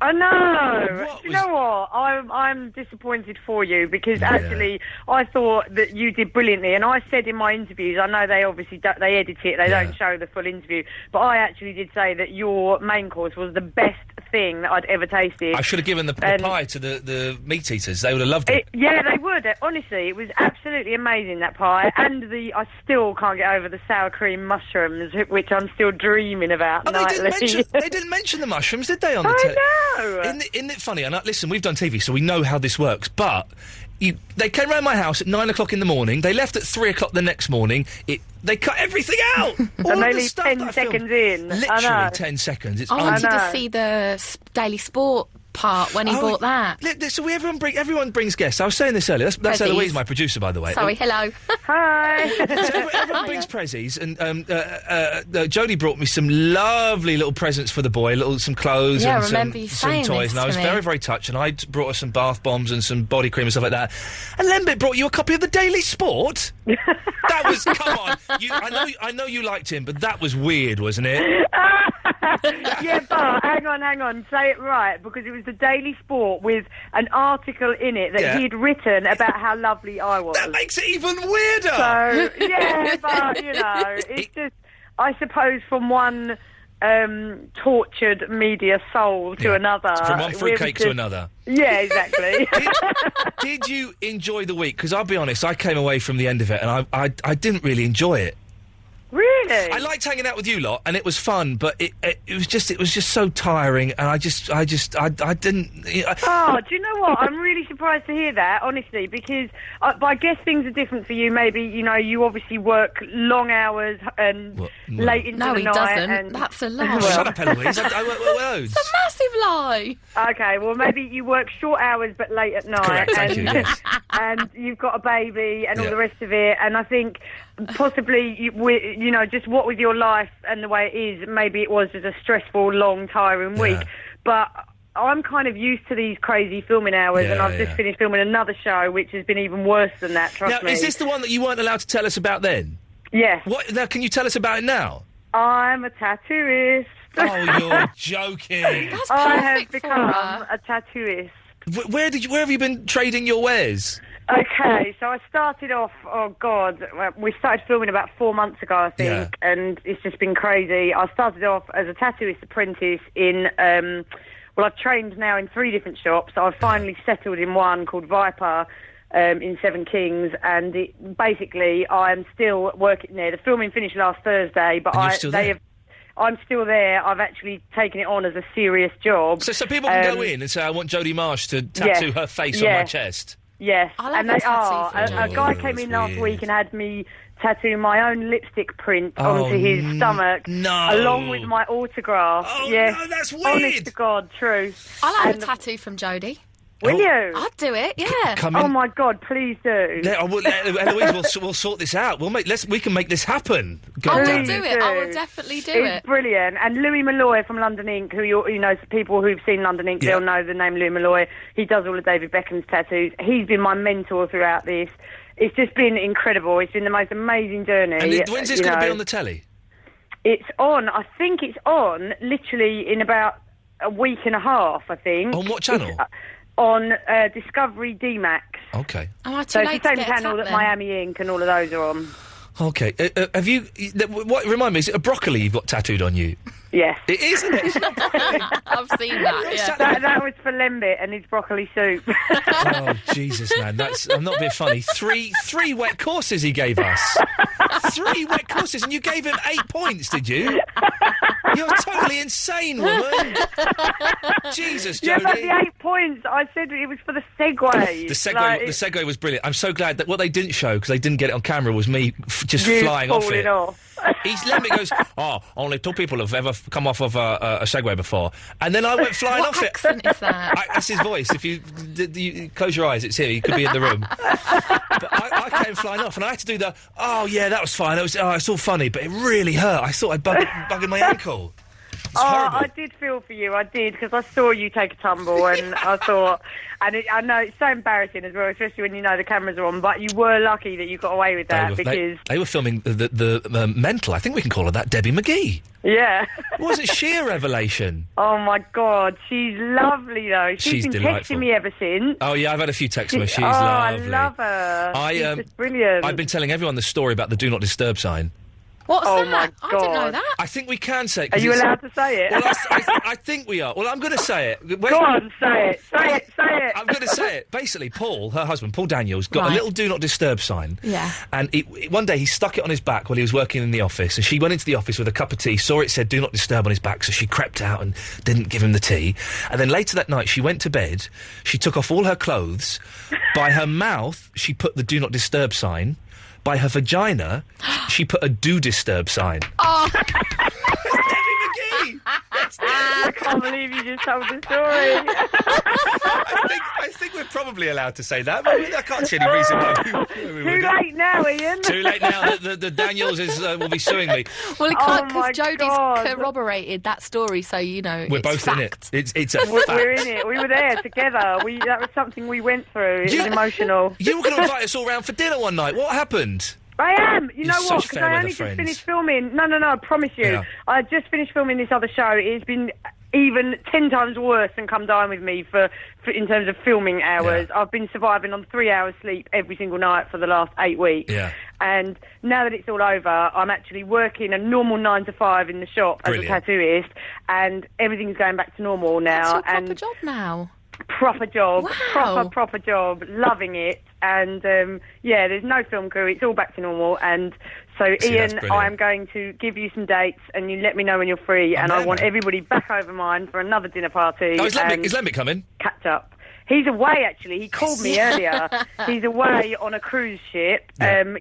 I know. You know what? I'm disappointed for you because actually I thought that you did brilliantly, and I said in my interviews, I know they obviously they edit it, they don't show the full interview, but I actually did say that your main course was the best thing that I'd ever tasted. I should have given the pie to the meat eaters. They would have loved it. Yeah, they would. Honestly, it was absolutely amazing, that pie, and I still can't get over the sour cream mushrooms, which I'm still dreaming about nightly. They didn't mention the mushrooms, did they? On the I know. Isn't it funny? And listen, we've done TV, so we know how this works. But they came round my house at 9 o'clock in the morning. They left at 3 o'clock the next morning. They cut everything out. All and they the leave stuff 10 seconds in. Literally 10 seconds. I wanted to see the Daily Sport part when he bought that. So everyone brings guests. I was saying this earlier. That's Eloise, my producer, by the way. Sorry, hello. Hi. So everyone brings prezzies, and Jodie brought me some lovely little presents for the boy, some clothes and some toys. And I was very, very touched. And I brought her some bath bombs and some body cream and stuff like that. And Lembit brought you a copy of the Daily Sport. That was come on. I know you liked him, but that was weird, wasn't it? Yeah, but hang on, say it right, because it was the Daily Sport with an article in it that he'd written about how lovely I was. That makes it even weirder. So, yeah, but, you know, it's just, I suppose, from one tortured media soul to another. From one fruitcake to another. Yeah, exactly. Did you enjoy the week? Because I'll be honest, I came away from the end of it and I didn't really enjoy it. Really? I liked hanging out with you lot, and it was fun, but it was just so tiring, and I didn't. Oh, do you know what? I'm really surprised to hear that, honestly, because but I guess things are different for you. Maybe, you know, you obviously work long hours and late into the night. No, he doesn't. And That's a lie. Shut up, Eloise. I work loads. It's a massive lie. Okay, well, maybe you work short hours but late at night. Correct, thank you, yes. And you've got a baby and all the rest of it, and I think possibly, you know, just what with your life and the way it is, maybe it was just a stressful, long, tiring week. But I'm kind of used to these crazy filming hours, and I've just finished filming another show, which has been even worse than that, trust Now, me. is this the one that you weren't allowed to tell us about then? Yes. What? Now, can you tell us about it now? I'm a tattooist. Oh, you're joking. That's I have perfect for become her. a tattooist. Where have you been trading your wares? Okay, so I started off, we started filming about 4 months ago, I think, and it's just been crazy. I started off as a tattooist apprentice in, I've trained now in 3 different shops. I've finally settled in one called Viper in Seven Kings, and basically I'm still working there. The filming finished last Thursday, but I'm still there. I've actually taken it on as a serious job. So people can go in and say, I want Jodie Marsh to tattoo her face on my chest. Yes, I love and a they tattoo are. A guy came in last week and had me tattoo my own lipstick print onto his stomach, along with my autograph. Oh, yes. no, that's weird. Honest to God, true. I'll have a tattoo from Jodie. Will you? I'd do it, yeah. Come in. Oh my God, please do. Eloise, we'll sort this out. We can make this happen. I will do it. I will definitely do it. It's brilliant. And Louis Malloy from London Ink, who you know, people who've seen London Ink, they'll know the name Louis Malloy. He does all of David Beckham's tattoos. He's been my mentor throughout this. It's just been incredible. It's been the most amazing journey. And when's this going to be on the telly? It's on. I think it's on literally in about a week and a half, I think. On what channel? On Discovery D-Max. Okay. Am I too So late it's the to same get a channel tat that then? Miami Ink and all of those are on. Okay. Have you... remind me, is it a broccoli you've got tattooed on you? Yes. It is, isn't it? I've seen that, yeah. That was for Lembit and his broccoli soup. Oh, Jesus, man. I'm not being funny. Three wet courses he gave us. 3 wet courses, and you gave him 8 points, did you? You're totally insane, woman. Jesus, Jodie. Yeah, but the 8 points, I said it was for the segue. The segue was brilliant. I'm so glad that what they didn't show, because they didn't get it on camera, was me just flying off it. Lembit goes, only 2 people have ever come off of a Segway before. And then I went flying off it. What accent is that? That's his voice. If you close your eyes, it's him. He could be in the room. But I came flying off, and I had to do the, that was fine. It's all funny, but it really hurt. I thought I'd bugged my ankle. I did feel for you. I did, because I saw you take a tumble, and I thought... And I know it's so embarrassing as well, especially when you know the cameras are on, but you were lucky that you got away with that, because... They were filming the mental, I think we can call her that, Debbie McGee. Yeah. Wasn't she a revelation? Oh, my God. She's lovely, though. She's been delightful. texting me ever since. Oh, yeah, I've had a few texts from her. She's I lovely. love her. She's just brilliant. I've been telling everyone the story about the Do Not Disturb sign. What's Oh that? my I didn't know God. that. I think we can say it. Are you allowed to say it? Well, I think we are. Well, I'm going to say it. Wait. Go on, say it. Say it. Say it. I'm going to say it. Basically, Paul, her husband, Paul Daniels, got a little Do Not Disturb sign. Yeah. And one day he stuck it on his back while he was working in the office. And she went into the office with a cup of tea, saw it said Do Not Disturb on his back, so she crept out and didn't give him the tea. And then later that night, she went to bed. She took off all her clothes. By her mouth, she put the Do Not Disturb sign. By her vagina, she put a Do Disturb sign. Oh. I can't believe you just told the story. I think we're probably allowed to say that, but I can't see any reason why we Too wouldn't. late now, Ian. Too late now. The Daniels will be suing me. Well, it can't, Oh, my because Jodie's God. corroborated that story, so, you know, We're it's both fact. in it. It's a We're fact. in it. We were there together. That was something we went through. It was emotional. You were going to invite us all round for dinner one night. What happened? I am. You know You're what? such Because fair I weather only just friends. finished filming. No, I promise you. Yeah. I just finished filming this other show. It's been even 10 times worse than come dine with me for in terms of filming hours. I've been surviving on 3 hours sleep every single night for the last 8 weeks. Yeah. And now that it's all over, I'm actually working a normal 9 to 5 in the shop Brilliant. as a tattooist, and everything's going back to normal now. That's your proper and job now. Proper job. Wow. Proper job. Loving it. And, yeah, there's no film crew. It's all back to normal. And so, See, that's Ian, brilliant. I'm going to give you some dates and you let me know when you're free. And I want everybody back over mine for another dinner party. Oh, is and Lembic coming? Catch up. He's away, actually. He called me earlier. He's away on a cruise ship,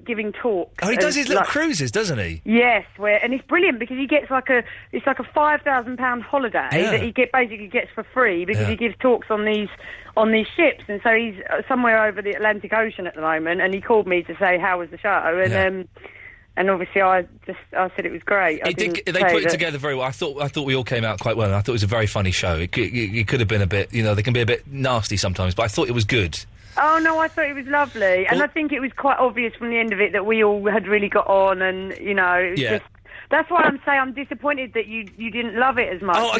giving talks. Oh, he does and, his little like, cruises, doesn't he? Yes, and it's brilliant because he gets it's like a £5,000 holiday Yeah. that he basically gets for free because Yeah. he gives talks on these ships, and so he's somewhere over the Atlantic Ocean at the moment, and he called me to say how was the show, and and obviously I said it was great. They put it together very well. I thought we all came out quite well, and I thought it was a very funny show. It could have been a bit, they can be a bit nasty sometimes, but I thought it was good. Oh, no, I thought it was lovely. And I think it was quite obvious from the end of it that we all had really got on and, it was just... That's why I'm saying I'm disappointed that you didn't love it as much. Oh,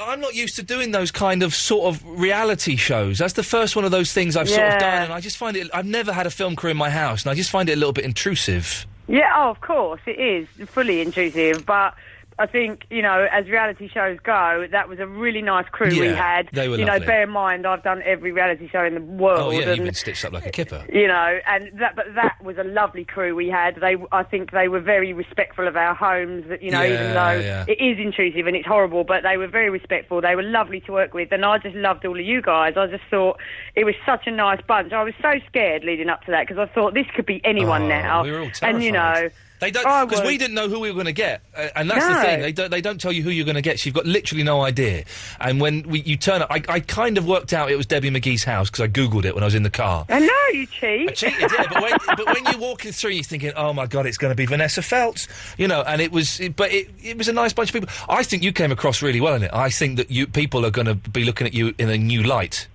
I'm not used to doing those kind of sort of reality shows. That's the first one of those things I've sort of done, and I just find it... I've never had a film crew in my house, and I just find it a little bit intrusive. Yeah, of course, it is fully intrusive, but... I think, as reality shows go, that was a really nice crew we had. They were lovely. Bear in mind, I've done every reality show in the world. Oh, yeah, and, you've been stitched up like a kipper. But that was a lovely crew we had. I think they were very respectful of our homes, even though it is intrusive and it's horrible, but they were very respectful. They were lovely to work with, and I just loved all of you guys. I just thought it was such a nice bunch. I was so scared leading up to that, because I thought this could be anyone now. We were all terrified. And, they don't, because we didn't know who we were going to get, and that's the thing. They don't tell you who you're going to get. So you've got literally no idea. And when you turn up, I kind of worked out it was Debbie McGee's house because I googled it when I was in the car. I know, you cheat. I cheated, yeah. But when you're walking through, you're thinking, oh my God, it's going to be Vanessa Feltz, and it was. But it was a nice bunch of people. I think you came across really well in it. I think that people are going to be looking at you in a new light.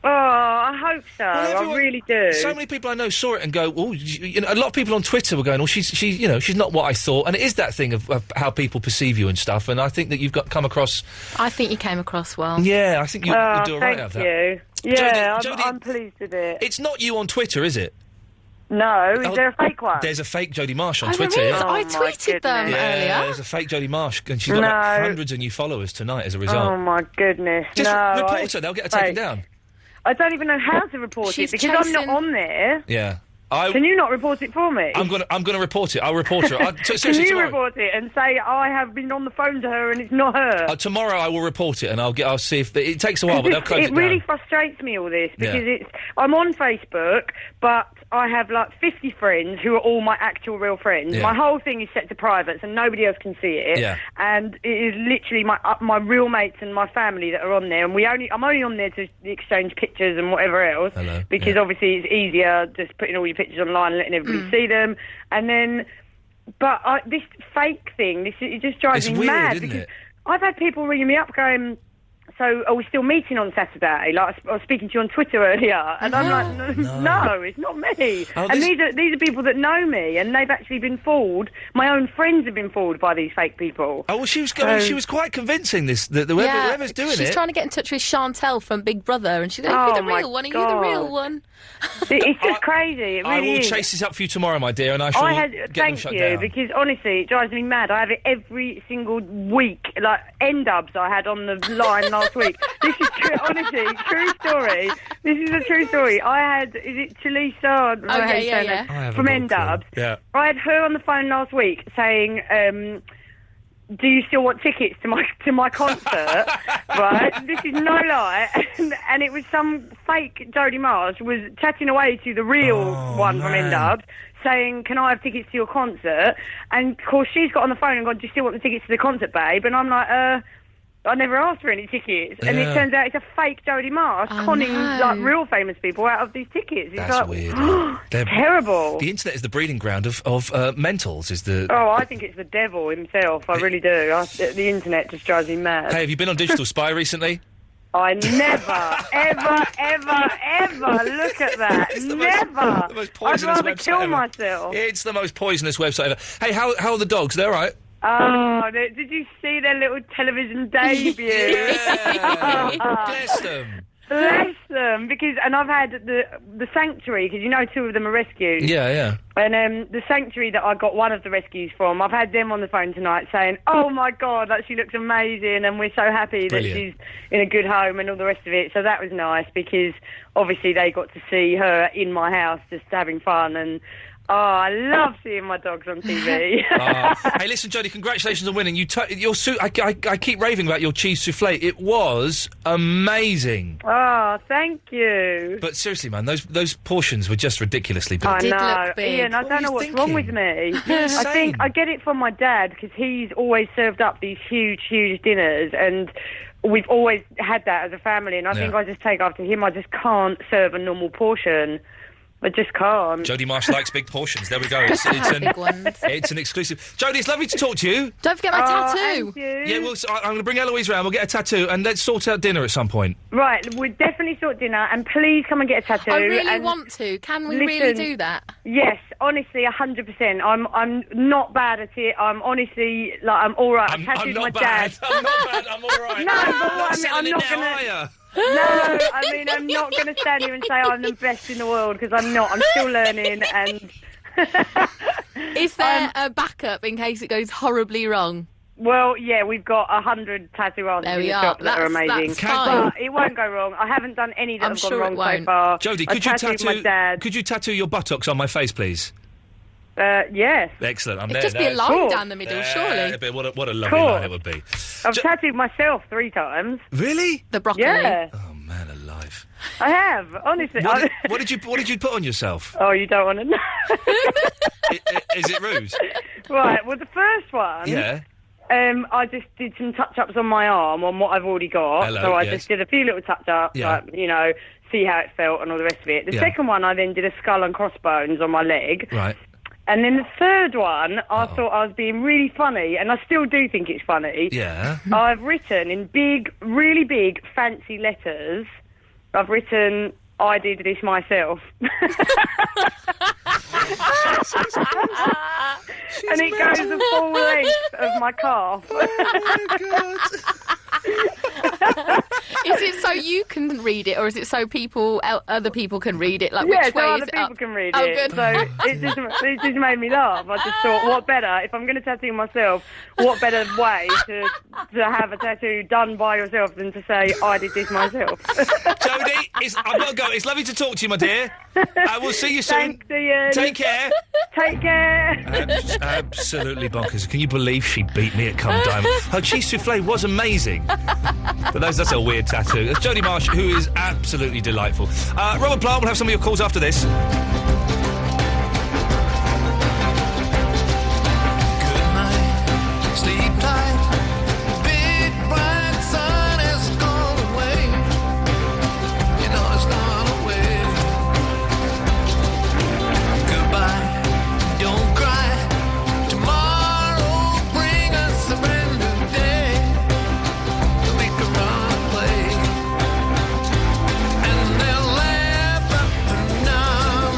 Oh, I hope so. I really do. So many people I know saw it and go, "Oh, a lot of people on Twitter were going, oh, she's not what I thought." And it is that thing of how people perceive you and stuff. And I think that you've come across. I think you came across well. Yeah, I think you do all right out of that. Thank you. Yeah, Jodie, I'm pleased with it. It's not you on Twitter, is it? No, is there a fake one? There's a fake Jodie Marsh on Oh, Twitter. there is. Yeah. I tweeted them earlier. There's a fake Jodie Marsh, and she's got like hundreds of new followers tonight as a result. Oh my goodness! Just no, report her; they'll get her taken down. I don't even know how to report She's it because I'm not on there. Yeah. Can you not report it for me? I'm gonna report it. I'll report her. Can you report it and say I have been on the phone to her and it's not her? Tomorrow I will report it and I'll see if it takes a while, but they'll close it down. It really frustrates me, all this, because I'm on Facebook, but I have like 50 friends who are all my actual real friends. Yeah. My whole thing is set to private, so nobody else can see it. Yeah. And it is literally my real mates and my family that are on there, and I'm only on there to exchange pictures and whatever else. Hello. Because obviously it's easier just putting all your pictures online and letting everybody see them. And then, but this fake thing, it just drives It's me weird, mad, isn't because it? I've had people ringing me up going, so are we still meeting on Saturday? Like, I was speaking to you on Twitter earlier, and I'm like, no, it's not me. Oh, and these are people that know me, and they've actually been fooled. My own friends have been fooled by these fake people. Oh, well, she was quite convincing, whoever's doing she's it. She's trying to get in touch with Chantel from Big Brother, and she's going, are you the real one? Are you the real one? It's just crazy. It really I will is. chase this up for you tomorrow, my dear, and I shall get them shut down. Because honestly, it drives me mad. I have it every single week. Like N-dubs I had on the line last week. This is true, honestly, true story. This is a true story. I had, is it Chalisa? Yeah. From N-dubs. Yeah. I had her on the phone last week saying, do you still want tickets to my concert? Right? This is no lie. And it was some fake Jodie Marsh was chatting away to the real one from N-dubs, saying, can I have tickets to your concert? And of course she's got on the phone and gone, do you still want the tickets to the concert, babe? And I'm like, I never asked for any tickets. And it turns out it's a fake Jodie Marsh conning like real famous people out of these tickets. It's That's like, weird. Terrible. The internet is the breeding ground of mentals. Oh, I think it's the devil himself. I really do. The internet just drives me mad. Hey, have you been on Digital Spy recently? I never, ever look at that. Never. The most I'd poisonous rather website kill ever. myself. It's the most poisonous website ever. Hey, how are the dogs? They're all right. Oh, did you see their little television debut? Bless them. Bless them, and I've had the Sanctuary, because you know 2 of them are rescues. Yeah. And the Sanctuary that I got one of the rescues from, I've had them on the phone tonight saying, oh my God, like, she looks amazing and we're so happy that she's in a good home and all the rest of it. So that was nice, because obviously they got to see her in my house just having fun, and I love seeing my dogs on TV. Hey, listen, Jodie, congratulations on winning. I keep raving about your cheese souffle. It was amazing. Oh, thank you. But seriously, man, those portions were just ridiculously big. I know, Ian. I don't know what's wrong with me. I think I get it from my dad, because he's always served up these huge dinners, and we've always had that as a family. And I think I just take after him. I just can't serve a normal portion. I just can't. Jodie Marsh likes big portions. There we go. It's an exclusive. Jodie, it's lovely to talk to you. Don't forget my tattoo. Yeah, well, I'm going to bring Eloise round. We'll get a tattoo, and let's sort out dinner at some point. Right, we'll definitely sort dinner, and please come and get a tattoo. I really want to. Can we really do that? Yes, honestly, 100%. I'm not bad at it. I'm honestly, like, I'm all right. I'm not bad. I'm not bad. I'm all right. No, but what I mean, I'm not going to... No, I mean, I'm not going to stand here and say I'm the best in the world, because I'm not. I'm still learning, and... Is there a backup in case it goes horribly wrong? Well, yeah, we've got 100 tattoo artists in the shop that are amazing. But it won't go wrong. I haven't done any that have gone wrong so far. Jodie, could you tattoo your buttocks on my face, please? Yes. Excellent. I'm It'd there. just be a line down the middle, surely. But what a lovely line it would be. I've tattooed myself 3 times. Really? The broccoli. Yeah. Oh man, alive. I have, honestly. What did you put on yourself? Oh, you don't want to know. Is it rude? Right. Well, the first one. Yeah. I just did some touch-ups on my arm on what I've already got. Hello, I yes. just did a few little touch-ups, Yeah. like, see how it felt and all the rest of it. The Yeah. second one, I then did a skull and crossbones on my leg. Right. And then the third one, I thought I was being really funny, and I still do think it's funny. Yeah. I've written in big, really big, fancy letters, I've written, I did this myself. And it goes the full length of my calf. Oh my God. Is it so you can read it, or is it so other people can read it? Like, yeah, which way so is other it people up? can read Oh, it. good. So it just made me laugh. I just thought, what better, if I'm going to tattoo myself, what better way to have a tattoo done by yourself than to say, I did this myself. Jodie, I've got to go. It's lovely to talk to you, my dear. I will see you soon. Thanks, Ian. Take care. Take care. Absolutely bonkers. Can you believe she beat me at Come Diamond? Her cheese souffle was amazing. But that's a weird tattoo. That's Jodie Marsh, who is absolutely delightful. Robert Plant will have some of your calls after this. Sleep tight, big bright sun has gone away. You know it's gone away. Goodbye, don't cry. Tomorrow bring us a brand new day. We can run and play, and they'll laugh up and down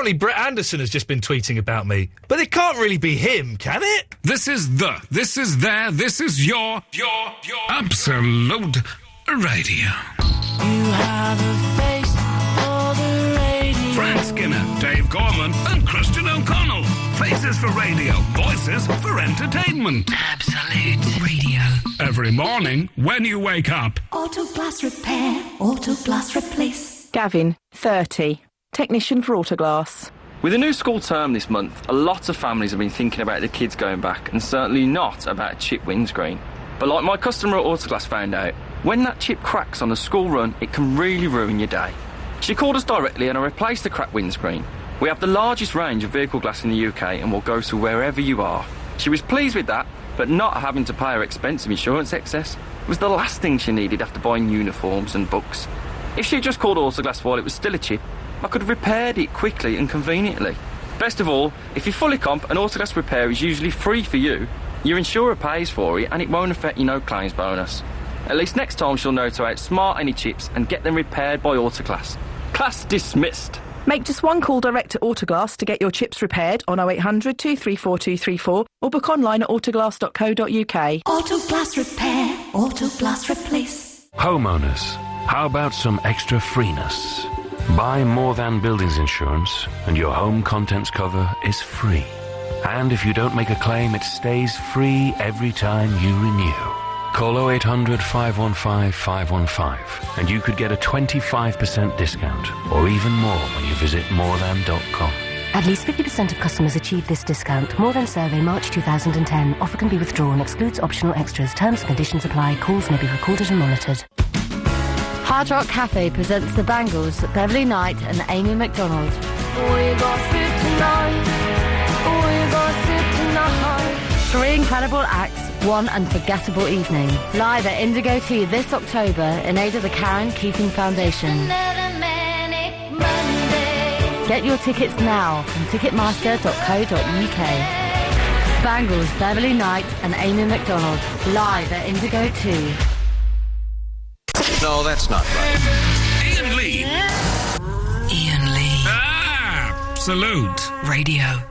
apparently Brett Anderson has just been tweeting about me. But it can't really be him, can it? This is your Absolute Radio. You have a face for the radio. Frank Skinner, Dave Gorman and Christian O'Connell. Faces for radio, voices for entertainment. Absolute Radio. Every morning when you wake up. Auto Glass Repair, Auto Glass Replace. Gavin, 30. Technician for Autoglass. With a new school term this month, a lot of families have been thinking about their kids going back and certainly not about a chip windscreen. But like my customer at Autoglass found out, when that chip cracks on the school run, it can really ruin your day. She called us directly and I replaced the cracked windscreen. We have the largest range of vehicle glass in the UK and will go to wherever you are. She was pleased with that, but not having to pay her expensive insurance excess was the last thing she needed after buying uniforms and books. If she just called Autoglass while it was still a chip, I could have repaired it quickly and conveniently. Best of all, if you fully comp, an Autoglass repair is usually free for you. Your insurer pays for it and it won't affect your no claims bonus. At least next time she'll know to outsmart any chips and get them repaired by Autoglass. Class dismissed. Make just one call direct to Autoglass to get your chips repaired on 0800 234 234 or book online at autoglass.co.uk. Autoglass Repair, Autoglass Replace. Homeowners, how about some extra freeness? Buy More Than Buildings Insurance and your home contents cover is free. And if you don't make a claim, it stays free every time you renew. Call 0800 515 515 and you could get a 25% discount or even more when you visit morethan.com. At least 50% of customers achieve this discount. More Than survey, March 2010. Offer can be withdrawn. Excludes optional extras. Terms and conditions apply. Calls may be recorded and monitored. Hard Rock Cafe presents the Bangles, Beverly Knight and Amy McDonald. Three incredible acts, one unforgettable evening. Live at Indigo 2 this October in aid of the Karen Keating Foundation. Get your tickets now from ticketmaster.co.uk. Bangles, Beverly Knight and Amy McDonald. Live at Indigo 2. No, that's not right. Iain Lee. Iain Lee. Absolute Radio.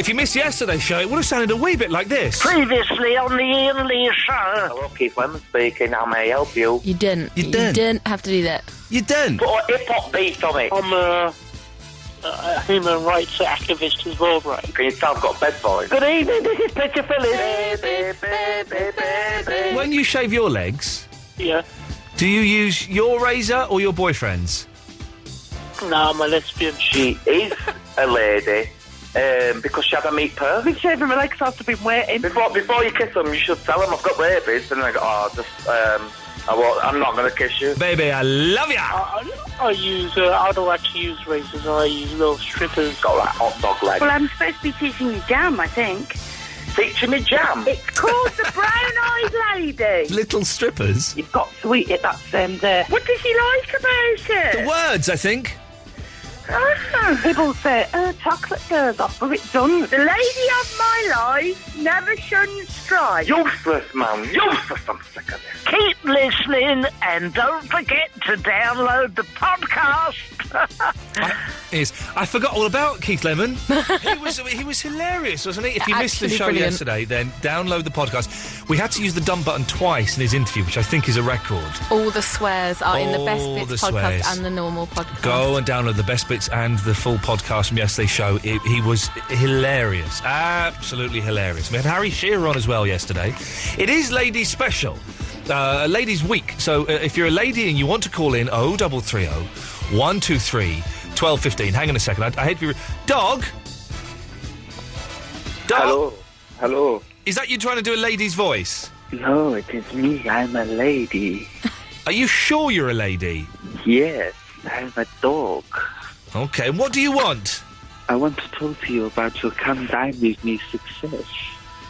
If you missed yesterday's show, it would have sounded a wee bit like this. Previously on the Iain Lee Show. Hello, Keith Lemon speaking. How may I help you? You didn't. You didn't. didn't have to do that. You didn't. Put a hip-hop beat on it. I'm a human rights activist as well, right? Can you tell I've got a bed voice? Good evening, this is Peter Phillips. When you shave your legs, Yeah. do you use your razor or your boyfriend's? Nah, I'm a lesbian. She is a lady. Because she had a meat purse. I've been shaving my legs after been waiting. Before you kiss them, you should tell them I've got rabies. And they go, I'm not going to kiss you. Baby, I love ya! I use, I don't actually use razors, I use little strippers. Got that hot dog leg. Well, I'm supposed to be teaching you jam, I think. Teaching me jam? It's called the brown-eyed lady. Little strippers? You've got to eat it, that's there. What does she like about it? The words, I think. People say, chocolate girls, offer it done. The lady of my life never shuns strife. Useless, man. Useless. I'm sick of this. Keep listening and don't forget to download the podcast. I forgot all about Keith Lemon. he was hilarious, wasn't he? If you missed the Actually show brilliant. yesterday, then download the podcast. We had to use the dumb button twice in his interview, which I think is a record. All the swears are in the Best All Bits the podcast swears. and the normal podcast. Go and download the best bits and the full podcast from yesterday's show. He was hilarious. Absolutely hilarious. We had Harry Shearer on as well yesterday. It is Ladies Special. Ladies Week. So if you're a lady and you want to call in 0330 123 1215. Hang on a second. I hate to be... Dog? Dog? Hello. Is that you trying to do a lady's voice? No, it is me. I'm a lady. Are you sure you're a lady? Yes, I'm a dog. Okay, what do you want? I want to talk to you about your Come Dine With Me success.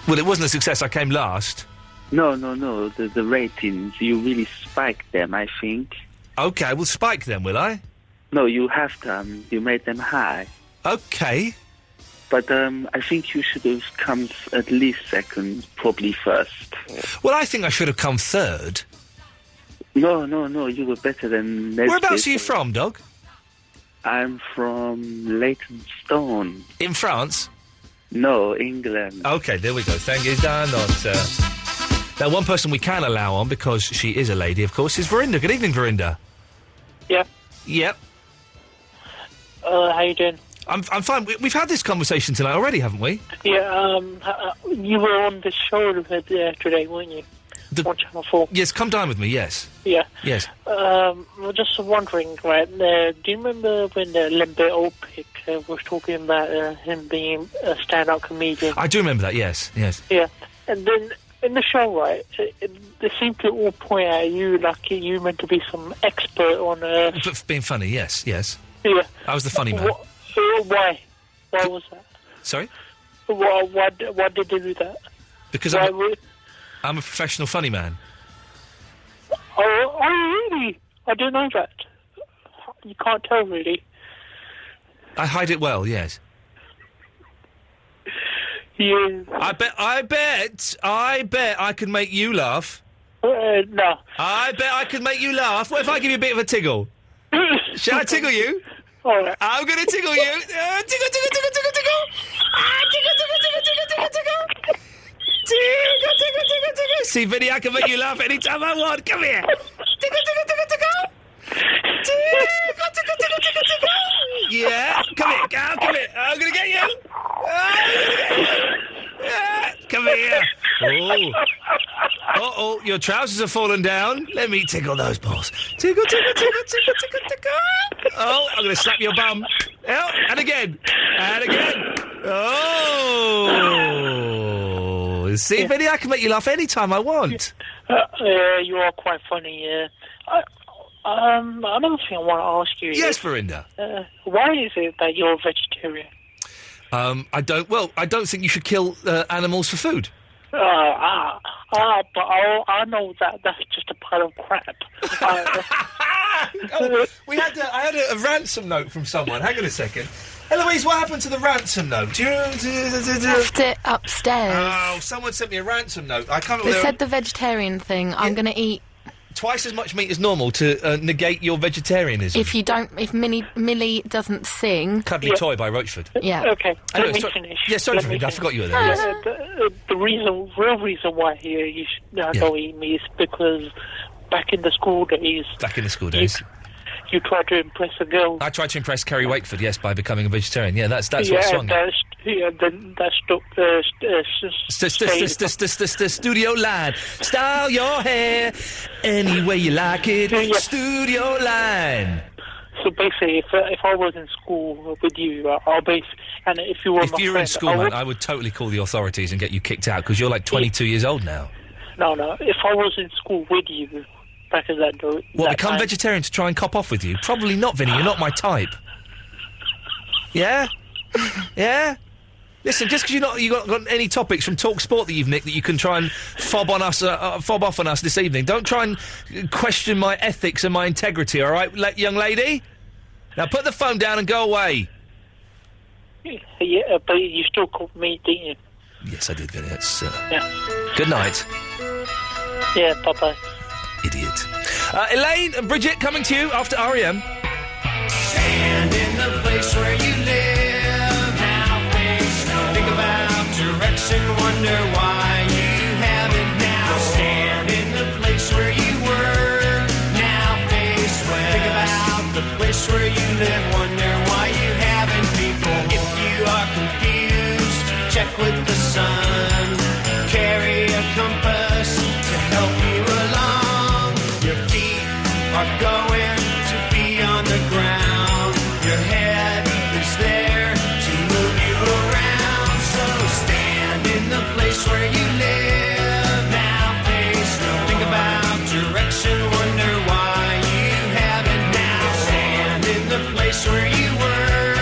Well, it wasn't a success. I came last. No. The ratings, you really spiked them, I think. Okay, we'll spike them, will I? No, you have done. You made them high. Okay. But I think you should have come at least second, probably first. Well, I think I should have come third. No, you were better than... Whereabouts are you from, Dog? I'm from Leytonstone. In France? No, England. Okay, there we go. Thank you, Dan. Now, one person we can allow on, because she is a lady, of course, is Verinda. Good evening, Verinda. Yeah. Yep. How you doing? I'm fine. We've had this conversation tonight already, haven't we? Yeah, you were on this show today, weren't you? On Channel 4. Yes, come dine with me, yes. Yeah. Yes. I'm just wondering, right, do you remember when Limber Opic was talking about him being a stand-up comedian? I do remember that, yes. Yeah. And then in the show, right, they seem to all point at you like you meant to be some expert on... But for being funny, yes. Yeah. I was the funny man. Why? Why was that? Sorry? Why did they do that? Because I'm a professional funny man. Oh, really? I don't know that. You can't tell, really. I hide it well, yes. Yeah. I bet I could make you laugh. No. I bet I could make you laugh. What if I give you a bit of a tickle? Shall I tickle you? All right. I'm going to tickle you. Tickle. Tickle. See, Vinny, I can make you laugh anytime I want. Come here. Tickle. Yeah, come here. I'm going to get you. Come here. Oh, your trousers have fallen down. Let me tickle those balls. Tickle. Oh, I'm going to slap your bum. Oh, and again. Oh. See, Vinny, I can make you laugh anytime I want. You are quite funny, yeah. Another thing I want to ask you Yes, is... Verinda. Why is it that you're a vegetarian? I don't think you should kill animals for food. But I know that that's just a pile of crap. I had a ransom note from someone. Hang on a second. Eloise, what happened to the ransom note? Left it upstairs. Oh, someone sent me a ransom note. I can't They remember. said the vegetarian thing. I'm going to eat twice as much meat as normal to negate your vegetarianism. If Millie doesn't sing... Cuddly Toy by Roachford. Yeah. Okay, Anyway, let me so- finish. Yeah, sorry, Let me Fred, I finish. forgot you were there. Yes. The real reason why you should don't eat meat is because back in the school days... You tried to impress a girl. I tried to impress Kerry Wakeford, yes, by becoming a vegetarian. Yeah, that's what swung it. Studio line. Style your hair any way you like it. Studio line. So basically, if I was in school with you, and if you were my If you were friend, in school, man, I would totally call the authorities and get you kicked out, because you're like 22 years old now. No, if I was in school with you back in that day... What, become vegetarian to try and cop off with you? Probably not, Vinny. You're not my type. Yeah? Yeah? Listen, just because you got any topics from Talk Sport that you've nicked that you can try and fob off on us this evening, don't try and question my ethics and my integrity, all right, young lady? Now put the phone down and go away. Yeah, but you still called me, didn't you? Yes, I did, Vinny. That's, Yeah. Good night. Yeah, bye-bye. Idiot. Elaine and Bridget coming to you after R.E.M. Stand in the place where you live. Now face no. Think about direction. Wonder why you haven't now. Stand in the place where you were. Now face west. Think about the place where you live. Wonder why you haven't before. If you are confused, check with the sun. Carry a compass to help you along. Your feet are going to be on the ground. Your head is there to move you around. So stand in the place where you live. Now face no. Think about direction. Wonder why you haven't now. Stand in the place where you were.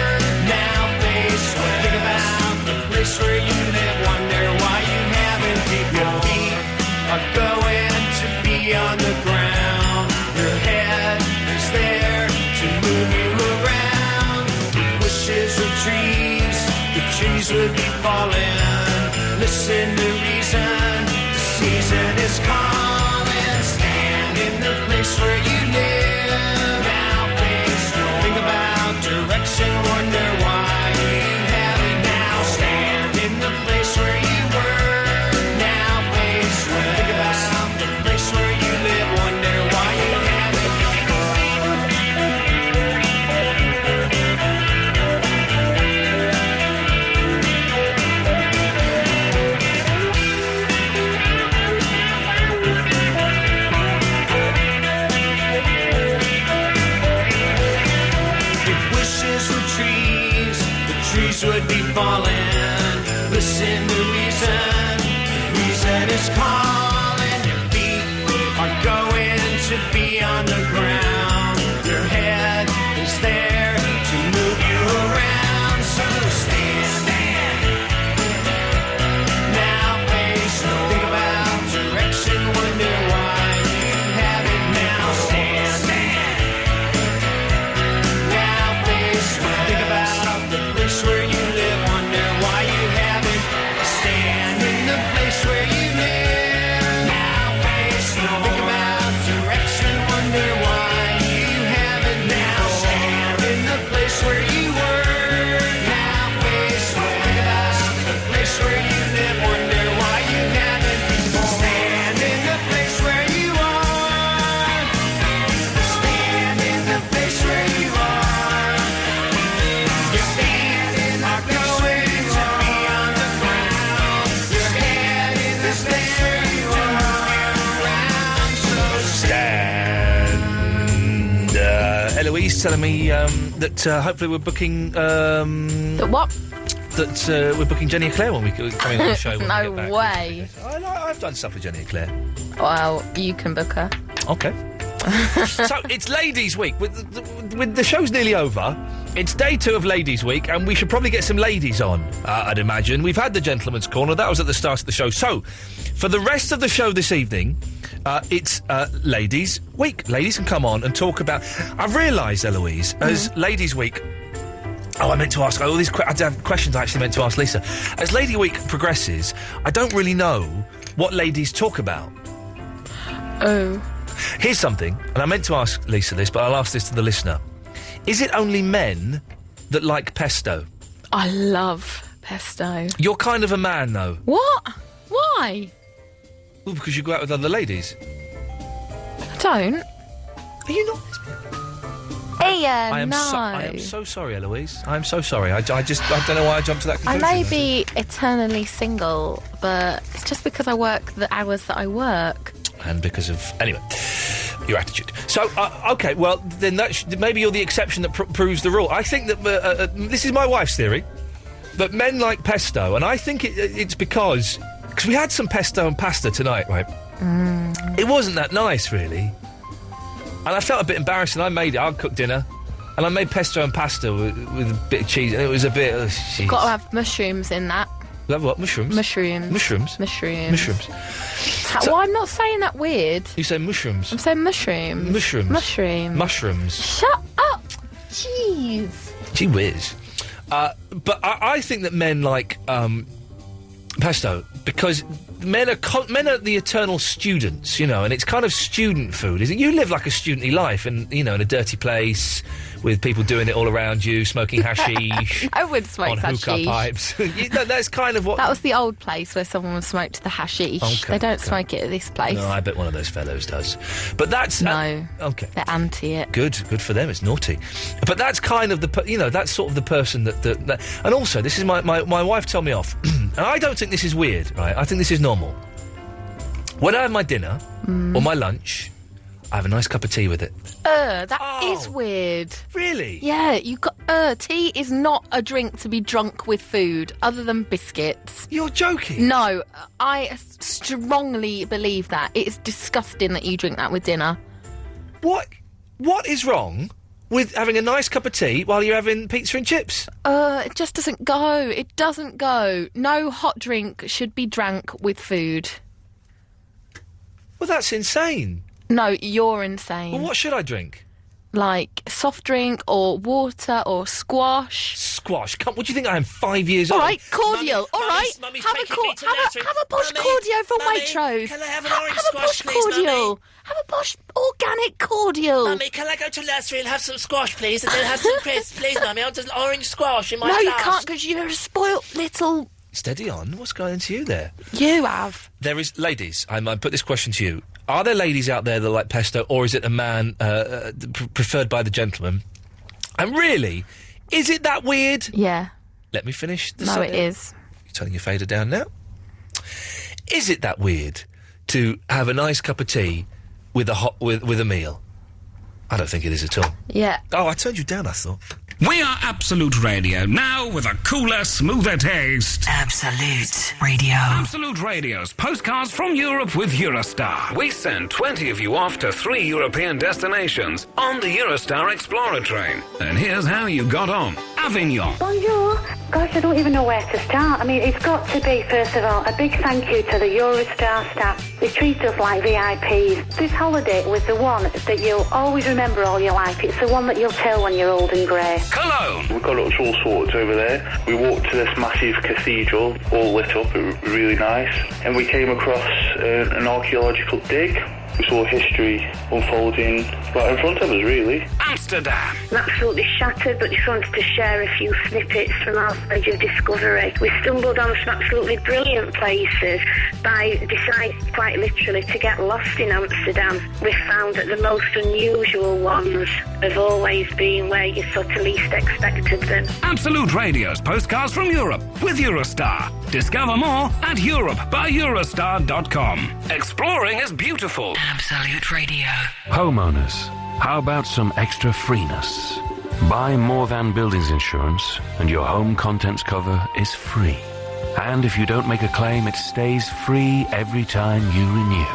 Now face west. Think about the place where you live. Wonder why you haven't. Your feet are going to be on the ground. Your head is there to move you around. If bushes were trees, the trees would be falling. Listen to reason, the season is calling. Stand in the place where you live. Now face north. Think about direction, wonder why you haven't now. Stand in the place where you were. Now face west. Think about the place where you live, wonder why you haven't. If wishes were trees, the trees would be falling. Listen to reason, reason is calling. Your feet are going to be on the ground. Your head is there to move you around. So stand. Now face no. Think about direction, wonder why you haven't now. Stand. Now face west. Think about the place where you live. Wonder why you haven't. Stand in the place where you live. Now face no. Think about direction. Wonder why you haven't now. Stand in the place where you were. Now face west. Think about the place where you live. Wonder why you haven't. Stand in the place where you are. Stand in the place where you are. Your feet are going to be on the ground. Your head is there you are around. So Stand. Eloise telling me that hopefully we're booking... That what? That we're booking Jenny Eclair when we come in on the show. When No we get back. way. I've done stuff with Jenny Eclair. Well, you can book her. Okay. So it's Ladies' Week. With the show's nearly over, it's day 2 of Ladies' Week, and we should probably get some ladies on. I'd imagine we've had the Gentleman's Corner. That was at the start of the show. So for the rest of the show this evening, it's Ladies' Week. Ladies can come on and talk about. I've realised, Eloise, as Ladies' Week. Oh, I meant to ask all these. I have questions I actually meant to ask Lisa. As Lady Week progresses, I don't really know what ladies talk about. Oh. Here's something, and I meant to ask Lisa this, but I'll ask this to the listener. Is it only men that like pesto? I love pesto. You're kind of a man, though. What? Why? Well, because you go out with other ladies. I don't. Are you not? Ian, I am so sorry, Eloise. I am so sorry. I don't know why I jumped to that I conclusion. may be eternally single, but it's just because I work the hours that I work. And because of... Anyway, your attitude. So, OK, well, then maybe you're the exception that proves the rule. I think that... this is my wife's theory, that men like pesto, and I think it's because we had some pesto and pasta tonight, right? It wasn't that nice, really. And I felt a bit embarrassed, and I cooked dinner, and I made pesto and pasta with a bit of cheese, and it was a bit... You've got to have mushrooms in that. You have what? Mushrooms? Mushrooms. Well, I'm not saying that weird. You say mushrooms? I'm saying mushrooms. Mushrooms. Shut up! Jeez. Gee whiz. But I think that men like pesto because men are the eternal students, you know, and it's kind of student food, isn't it? You live like a studenty life, and you know, in a dirty place with people doing it all around you, smoking hashish. I would smoke on hashish. hookah pipes. That's kind of what. That was the old place where someone smoked the hashish. Okay, they don't smoke it at this place. No, I bet one of those fellows does. But that's no. Okay, they're anti it. Good for them. It's naughty. But that's kind of that's sort of the person that and also this is my wife told me off, and I don't think this is weird, right? I think this is normal. When I have my dinner or my lunch, I have a nice cup of tea with it. That is weird. Really? Yeah, tea is not a drink to be drunk with food, other than biscuits. You're joking? No, I strongly believe that. It is disgusting that you drink that with dinner. What is wrong with having a nice cup of tea while you're having pizza and chips? It just doesn't go. It doesn't go. No hot drink should be drank with food. Well, that's insane. No, you're insane. Well, what should I drink? Like soft drink or water or squash. Squash? What do you think I am, 5 years old? All right, cordial. All right, Mummy's have a bush cordial for Waitrose. Can I have an orange have squash, a bush please, cordial. Mummy? Have a bush organic cordial. Mummy, can I go to nursery and have some squash, please, and then have some crisps, please, Mummy? I want an orange squash in my No, glass. you can't, because you're a spoilt little... Steady on. What's going on to you there? You have. There is... Ladies, I put this question to you. Are there ladies out there that like pesto, or is it a man preferred by the gentleman? And really, is it that weird? Yeah. Let me finish. No, it is. You're turning your fader down now. Is it that weird to have a nice cup of tea with a meal? I don't think it is at all. Yeah. Oh, I turned you down, I thought. We are Absolute Radio, now with a cooler, smoother taste. Absolute Radio. Absolute Radio's postcards from Europe with Eurostar. We send 20 of you off to 3 European destinations on the Eurostar Explorer train. And here's how you got on. Avignon. Bonjour. Gosh, I don't even know where to start. I mean, it's got to be, first of all, a big thank you to the Eurostar staff. They treat us like VIPs. This holiday was the one that you'll always remember all your life. It's the one that you'll tell when you're old and grey. Cologne. We got us all sorted over there. We walked to this massive cathedral, all lit up. It was really nice. And we came across an archaeological dig. We saw history unfolding right in front of us, really. Amsterdam. I'm absolutely shattered, but just wanted to share a few snippets from our voyage of discovery. We stumbled on some absolutely brilliant places by deciding, quite literally, to get lost in Amsterdam. We found that the most unusual ones have always been where you sort of least expected them. Absolute Radio's postcards from Europe with Eurostar. Discover more at europebyeurostar.com. Exploring is beautiful. Absolute Radio. Homeowners, how about some extra freeness? Buy More Than Buildings Insurance and your home contents cover is free. And if you don't make a claim, it stays free every time you renew.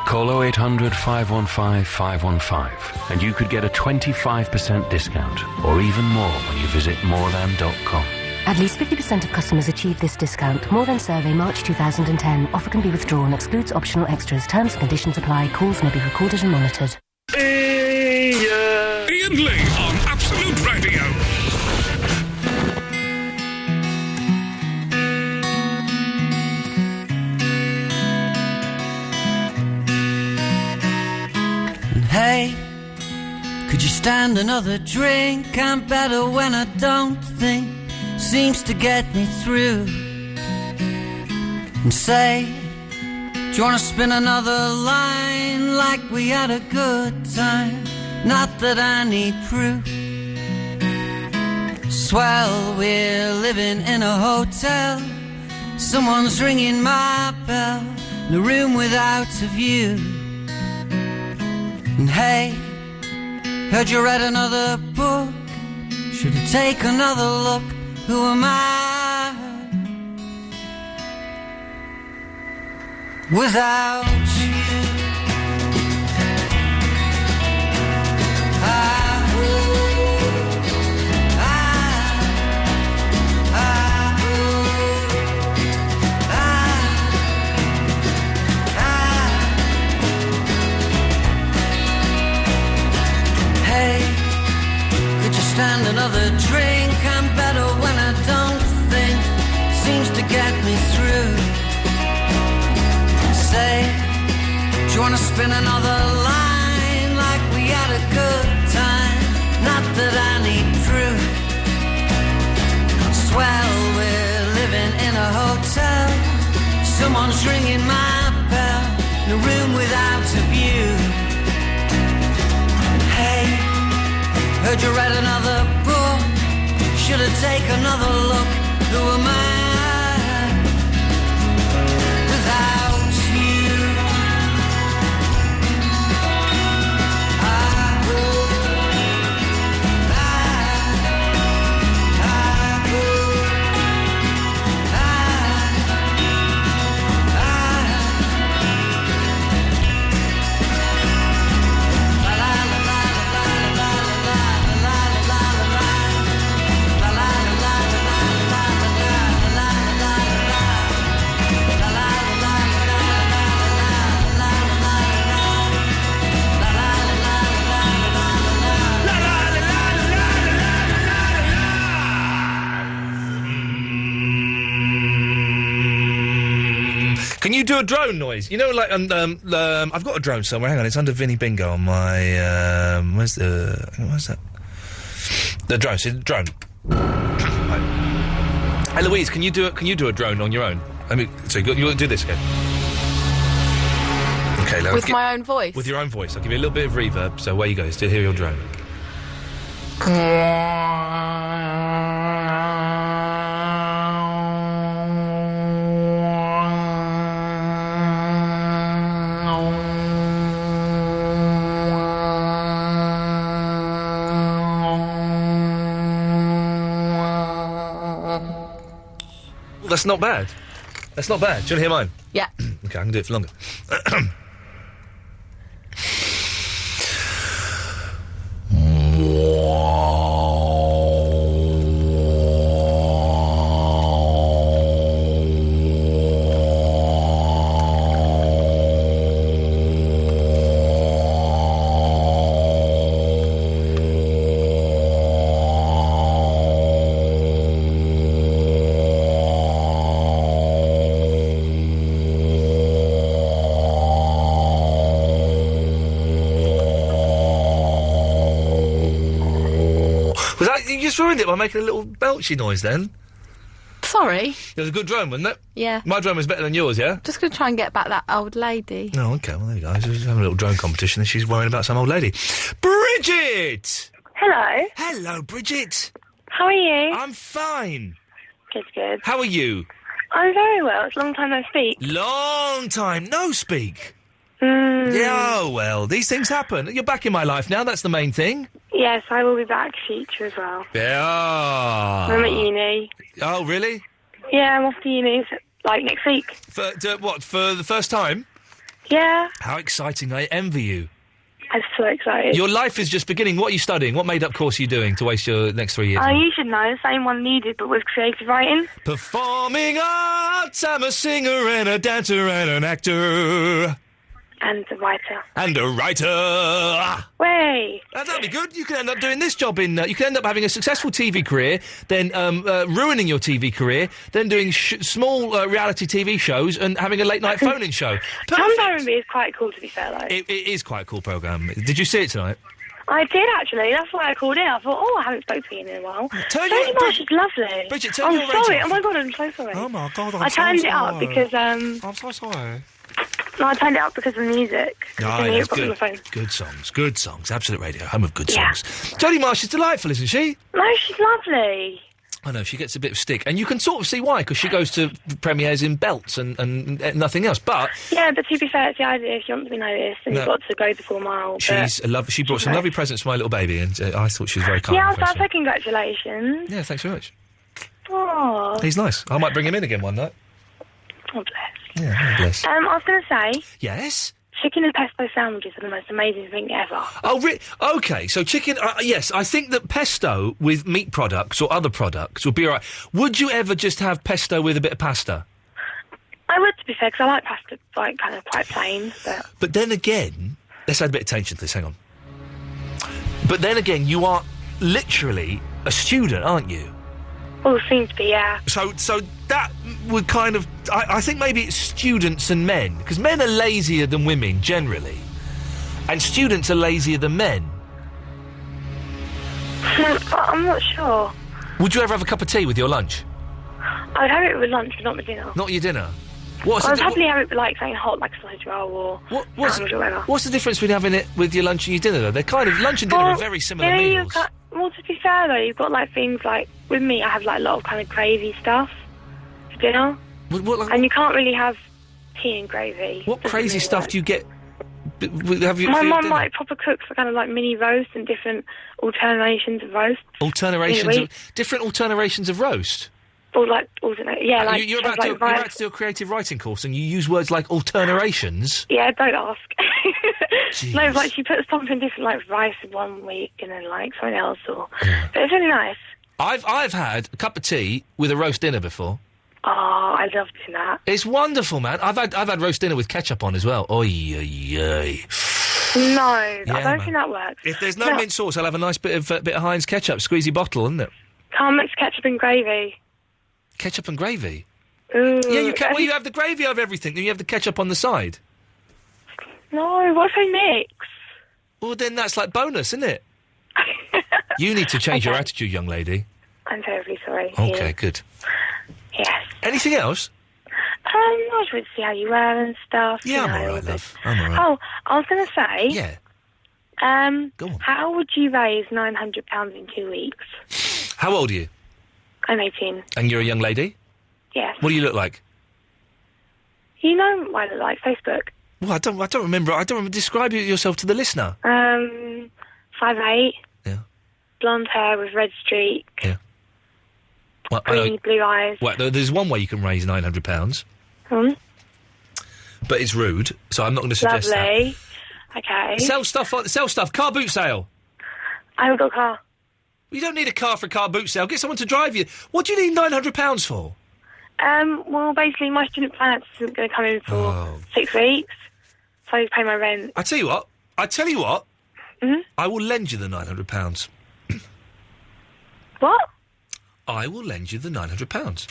Call 0800 515 515 and you could get a 25% discount or even more when you visit morethan.com. At least 50% of customers achieve this discount. More Than survey, March 2010. Offer can be withdrawn. Excludes optional extras. Terms and conditions apply. Calls may be recorded and monitored. Iain Lee on Absolute Radio. stand another drink. I'm better when I don't think. Seems to get me through. And say, do you want to spin another line like we had a good time? Not that I need proof. Swell, we're living in a hotel. Someone's ringing my bell. In a room without a view. And hey, heard you read another book. Should I take another look? Who am I without you? Hey, could you stand another drink? I'm better when I don't think. Seems to get me through. Say, do you want to spin another line like we had a good time? Not that I need proof. Swell, we're living in a hotel. Someone's ringing my bell. In a room without a view. Hey, heard you read another book. Should I take another look? Who am I without you? Can you do a drone noise? You know, like, I've got a drone somewhere. Hang on, it's under Vinny Bingo on my, where's that? The drone, see, the drone. Right. Hey, Louise, can you do a drone on your own? I mean, so you want to do this again? Okay, With my own voice? With your own voice. I'll give you a little bit of reverb, so away you go. Still hear your drone. That's not bad. That's not bad. Do you want to hear mine? Yeah. Okay, I can do it for longer. You just ruined it by making a little belchy noise then. Sorry. It was a good drone, wasn't it? Yeah. My drone was better than yours, yeah? Just going to try and get back that old lady. Oh, okay. Well, there you go. She's having a little drone competition and she's worrying about some old lady. Bridget! Hello. Hello, Bridget. How are you? I'm fine. Good, good. How are you? I'm very well. It's a long time no speak. Long time no speak. Mm. Yeah, oh, well, these things happen. You're back in my life now, that's the main thing. Yes, I will be back future as well. Yeah. I'm at uni. Oh, really? Yeah, I'm off to uni, like, next week. For the first time? Yeah. How exciting. I envy you. I'm so excited. Your life is just beginning. What are you studying? What made-up course are you doing to waste your next 3 years? You should know, same one needed, but with creative writing. Performing arts, I'm a singer and a dancer and an actor. And a writer. And a writer. Way. That'd be good. You could end up doing this job in... you could end up having a successful TV career, then ruining your TV career, then doing small reality TV shows and having a late-night phone-in show. Tom's R&B is quite cool, to be fair, though. It is quite a cool programme. Did you see it tonight? I did, actually. That's why I called in. I thought, I haven't spoken to you in a while. Tony Marsh is lovely. Bridget, turn I'm your radio sorry. off. Oh, my God, I'm so sorry. Oh, my God, I'm I turned so it up sorry. because, I'm so sorry. No, I turned it up because of the music. Ah, I that's got it on the phone. good songs. Absolute Radio, home of good Yeah. songs. Jodie Marsh is delightful, isn't she? No, she's lovely. I know, she gets a bit of stick. And you can sort of see why, because she goes to premieres in belts and nothing else. But Yeah, but to be fair, it's the idea. If you want to be noticed, then No. you've got to go the full mile. but- she brought some lovely presents for my little baby, and I thought she was very kind. Yeah, and I'll very say congratulations. sweet. Yeah, thanks very much. Oh, He's nice. I might bring him in again one night. oh bless. Yeah, bless. I was going to say, Yes? chicken and pesto sandwiches are the most amazing thing ever. Oh, okay, so chicken, yes, I think that pesto with meat products or other products would be all right. Would you ever just have pesto with a bit of pasta? I would, to be fair, because I like pasta, like, kind of quite plain, but... But then again, let's add a bit of tension to this, hang on. But then again, you are literally a student, aren't you? Oh, seems to be, yeah. So that would kind of... I think maybe it's students and men, because men are lazier than women, generally. And students are lazier than men. I'm not sure. Would you ever have a cup of tea with your lunch? I would have it with lunch, but not with dinner. Not your dinner? I would happily have it with, like, something hot, like a sausage roll or sandwich or whatever. What's the difference between having it with your lunch and your dinner, though? They're kind of... Lunch and dinner are very similar meals. Well, to be fair, though, you've got, like, things like... With me, I have, like, a lot of kind of gravy stuff for dinner. And you can't really have tea and gravy. What Doesn't crazy really stuff work. do you get... Have you, My for your mum, dinner? like, proper cooks for kind of, like, mini roast and different alternations of roast. Different alterations of roast? Or, like, yeah, like... You're about to do a creative writing course and you use words like alterations? Yeah, don't ask. No, like, she puts something different, like rice in 1 week and then, like, something else, or... But it's really nice. I've had a cup of tea with a roast dinner before. Oh, I love doing that. It's wonderful, man. I've had roast dinner with ketchup on as well. Oy, oy, oy. No, I don't man. think that works. If there's no mint sauce, I'll have a nice bit of Heinz ketchup, squeezy bottle, isn't it? Can't mix ketchup and gravy. Ketchup and gravy? Ooh. Yeah, you can. Well, you have the gravy over everything, then you have the ketchup on the side. No, what if I mix? Well, then that's like bonus, isn't it? You need to change your attitude, young lady. I'm terribly sorry. Okay, Yeah. good. Yes. Anything else? I just wanted to see how you were and stuff. Yeah, you I'm know, all right, but- love. I'm all right. Oh, I was going to say... Yeah. Go on. How would you raise £900 in 2 weeks? How old are you? I'm 18. And you're a young lady? Yes. What do you look like? You know what I look like, Facebook. Well, I don't remember. I don't remember. Describe yourself to the listener. 5'8". Yeah. Blonde hair with red streak. Yeah. Well, I know- Greeny blue eyes. Well, there's one way you can raise £900, but it's rude, so I'm not going to suggest Lovely. Okay. that. Sell stuff. Car boot sale. I haven't got a car. You don't need a car for a car boot sale. Get someone to drive you. What do you need £900 for? Well, basically, my student finance isn't going to come in for Oh. 6 weeks, so I need to pay my rent. I tell you what. Mhm. I will lend you the £900. What? I will lend you the £900.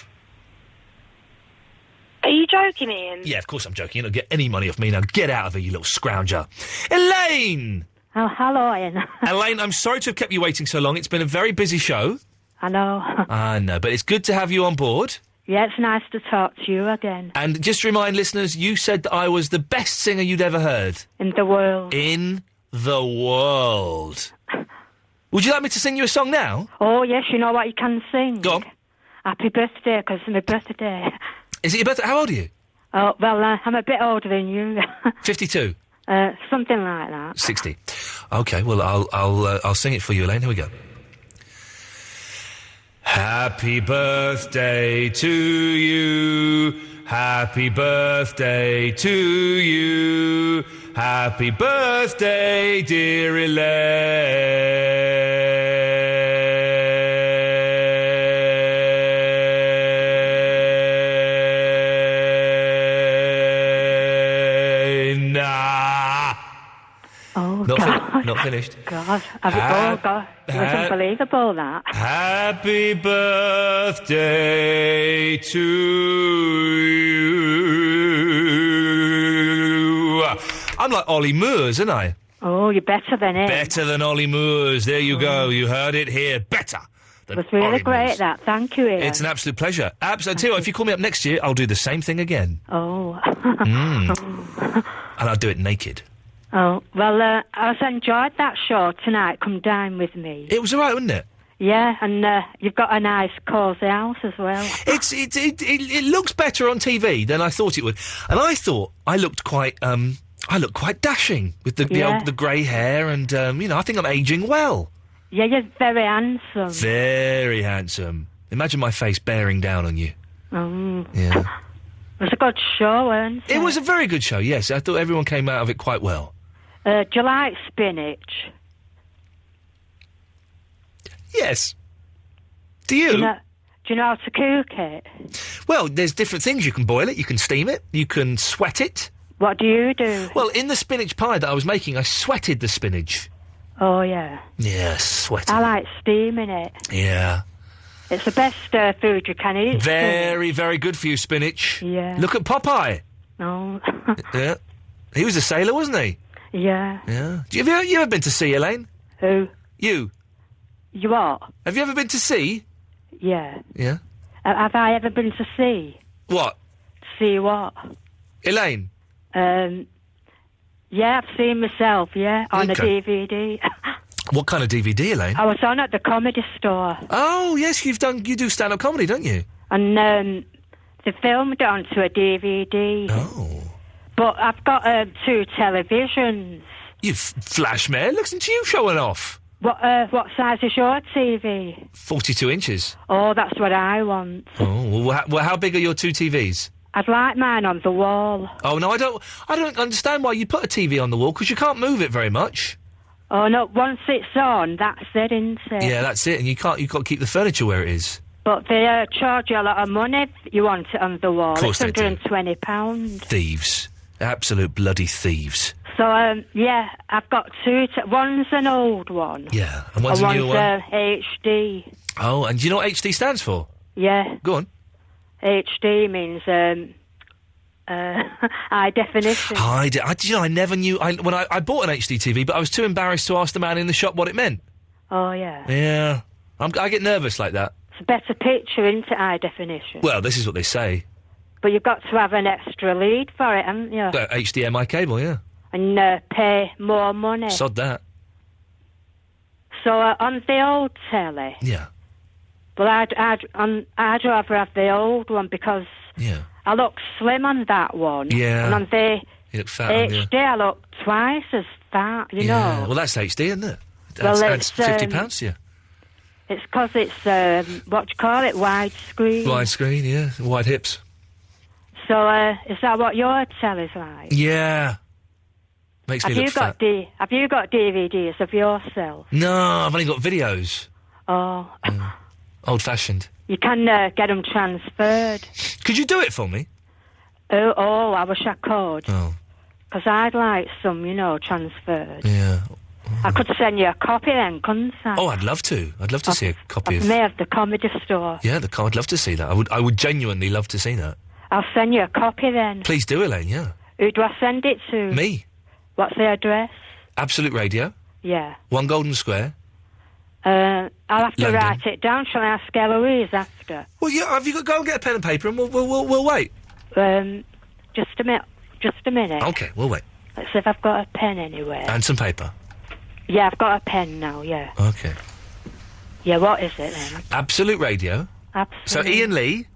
Are you joking, Ian? Yeah, of course I'm joking. You don't get any money off me now. Get out of here, you little scrounger. Elaine! Oh, hello, Ian. Elaine, I'm sorry to have kept you waiting so long. It's been a very busy show. I know. I know, but it's good to have you on board. Yeah, it's nice to talk to you again. And just to remind listeners, you said that I was the best singer you'd ever heard. In the world. In the world. Would you like me to sing you a song now? Oh, yes, you know what you can sing. Go on. Happy birthday, because it's my birthday. Is it your birthday? How old are you? Oh, well, I'm a bit older than you. 52. Something like that. 60. Okay, well, I'll sing it for you, Elaine. Here we go. Happy birthday to you. Happy birthday to you. Happy birthday, dear Elaine. Oh, Not God. not finished. God, have it all got... It was unbelievable, that. Happy birthday to you. I'm like Ollie Moores, aren't I? Oh, you're better than him. Better than Ollie Moores. There you go. You heard it here. Better than It was really Ollie great, Moores. that. Thank you, Ian. It's an absolute pleasure. Absolutely. Tell you what, if you call me up next year, I'll do the same thing again. Oh. And I'll do it naked. Oh, well, I've enjoyed that show tonight. Come dine with me. It was all right, wasn't it? Yeah, and you've got a nice cosy house as well. It looks better on TV than I thought it would. And I thought I looked quite dashing with the grey hair and, I think I'm ageing well. Yeah, you're very handsome. Very handsome. Imagine my face bearing down on you. Yeah. It was a good show, wasn't it? It was a very good show, yes. I thought everyone came out of it quite well. Do you like spinach? Yes. Do you? Do you know how to cook it? Well, there's different things. You can boil it, you can steam it, you can sweat it. What do you do? Well, in the spinach pie that I was making, I sweated the spinach. Oh, yeah. Yeah, sweating. I like steaming it. Yeah. It's the best food you can eat. Very, very good for you, spinach. Yeah. Look at Popeye. Oh. Yeah. He was a sailor, wasn't he? Yeah. Yeah. Have you ever been to sea, Elaine? Who? You. You what? Have you ever been to sea? Yeah. Yeah. Have I ever been to sea? What? See what? Elaine? Yeah, I've seen myself, on a DVD. What kind of DVD, Elaine? I was on at the Comedy Store. Oh, yes, you do stand-up comedy, don't you? And they filmed it onto a DVD. Oh. But I've got 2 televisions. You flash mare, listen to you showing off. What size is your TV? 42 inches. Oh, that's what I want. Oh, well, how big are your 2 TVs? I'd like mine on the wall. Oh, no, I don't understand why you put a TV on the wall, because you can't move it very much. Oh, no, once it's on, that's it, isn't it? Yeah, that's it, and you've got to keep the furniture where it is. But they charge you a lot of money if you want it on the wall. Of course it's they do. £120. Thieves. Absolute bloody thieves. So, I've got 2... one's an old one. Yeah, and one's a new one? HD. Oh, and do you know what HD stands for? Yeah. Go on. HD means, high definition. I never knew... When I bought an HD TV, but I was too embarrassed to ask the man in the shop what it meant. Oh, yeah. Yeah. I get nervous like that. It's a better picture, isn't it, high definition? Well, this is what they say. But you've got to have an extra lead for it, haven't you? HDMI cable, yeah. And pay more money. Sod that. So on the old telly... Yeah. Well, I'd rather have the old one because I look slim on that one. Yeah. And on the you look fat HD, I look twice as fat, you know. Well, that's HD, isn't it? Well, That's £50 to you. It's because it's, what do you call it, widescreen? Widescreen, yeah. Wide hips. So, is that what your telly's like? Yeah. Makes me look fat. Have you got DVDs of yourself? No, I've only got videos. Oh. Old-fashioned. You can get them transferred. Could you do it for me? Oh, I wish I could. Oh. Because I'd like some, transferred. Yeah. I could send you a copy then, couldn't I? Oh, I'd love to. I'd love to see a copy of... May of the Comedy Store. Yeah, I'd love to see that. I would genuinely love to see that. I'll send you a copy then. Please do, Elaine, yeah. Who do I send it to? Me. What's the address? Absolute Radio. Yeah. 1 Golden Square. I'll have to London. write it down. Shall I ask Eloise after? Well, yeah, go and get a pen and paper and we'll wait. Just a minute. Okay, we'll wait. Let's see if I've got a pen anywhere. And some paper. Yeah, I've got a pen now, yeah. Okay. Yeah, what is it then? Absolute Radio. Absolute. So, Iain Lee.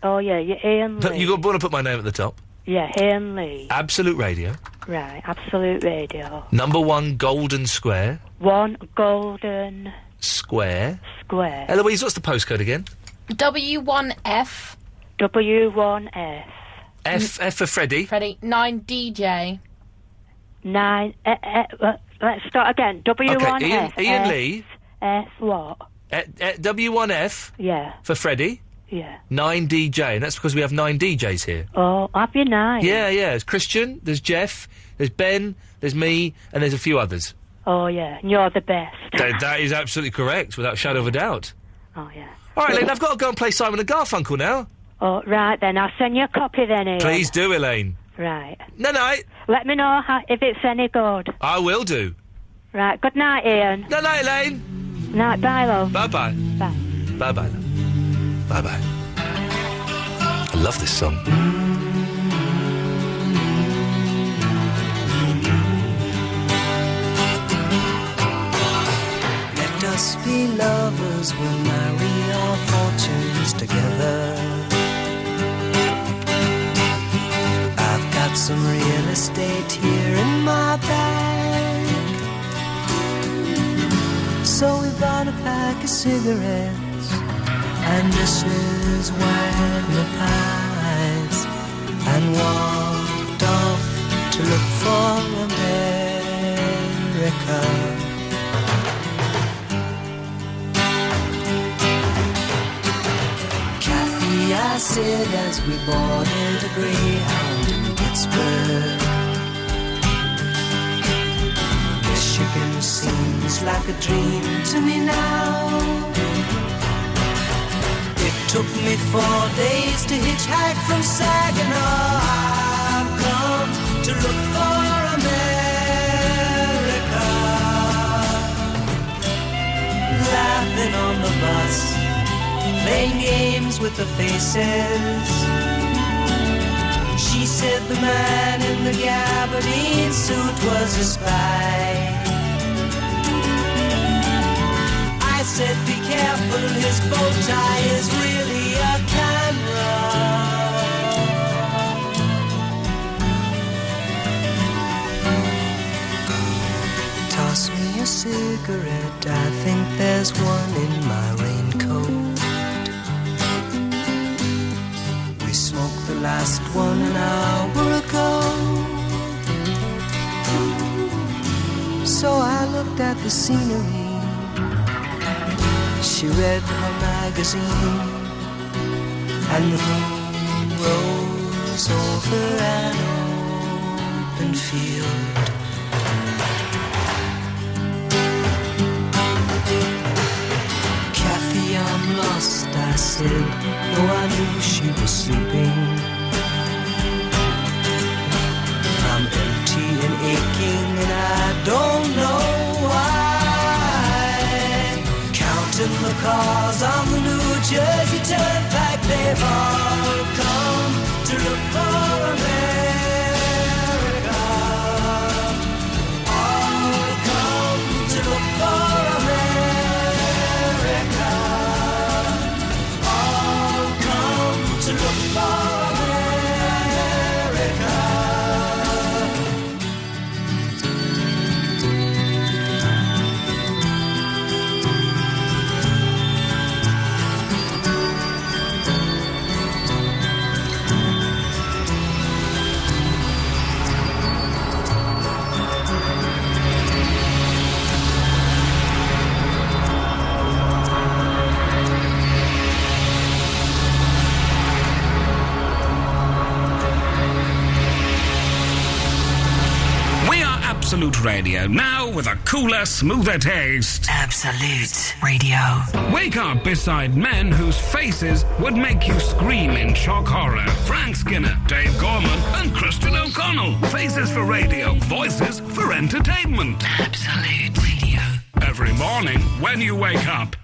Oh, yeah, Iain Lee. You want to put my name at the top? Yeah, Iain Lee. Absolute Radio. Right, Absolute Radio. Number 1 Golden Square. 1 Golden... Square. Eloise, what's the postcode again? W1F. W1F. F for Freddy. 9DJ. 9... let's start again. W1F. Okay, Iain Lee. F what? W1F. Yeah. For Freddy. Yeah. 9DJ, and that's because we have 9 DJs here. Oh, have you 9? Yeah. There's Christian, there's Jeff, there's Ben, there's me, and there's a few others. Oh, yeah, and you're the best. That is absolutely correct, without a shadow of a doubt. Oh, yeah. All right, Elaine, I've got to go and play Simon and Garfunkel now. Oh, right then, I'll send you a copy then, Ian. Please do, Elaine. Right. Night-night. Let me know if it's any good. I will do. Right, good night, Ian. Night-night, Elaine. Night, bye, love. Bye-bye. Bye. Bye-bye, love. Bye-bye. I love this song. Let us be lovers, we'll marry our fortunes together. I've got some real estate here in my bag, so we bought a pack of cigarettes and dishes, wine and pies, and walked off to look for America. Kathy, I said as we boarded a Greyhound in Pittsburgh, Michigan seems like a dream to me now. It took me 4 days to hitchhike from Saginaw. I've come to look for America. Laughing on the bus, playing games with the faces. She said the man in the gabardine suit was a spy. I said be careful, his bow tie is really a camera. Toss me a cigarette, I think there's one in my raincoat. We smoked the last one an hour ago. So I looked at the scenery. She read her magazine, and the moon rose over an open field. Kathy, I'm lost, I said, though I knew she was sleeping. I'm empty and aching, and I don't know why. Counting the cars on the New Jersey Turnpike, they've all come to look for America. All come to look for America. All come to look for Absolute Radio, now with a cooler, smoother taste. Absolute Radio. Wake up beside men whose faces would make you scream in shock horror. Frank Skinner, Dave Gorman, and Christian O'Connell. Faces for radio, voices for entertainment. Absolute Radio. Every morning when you wake up.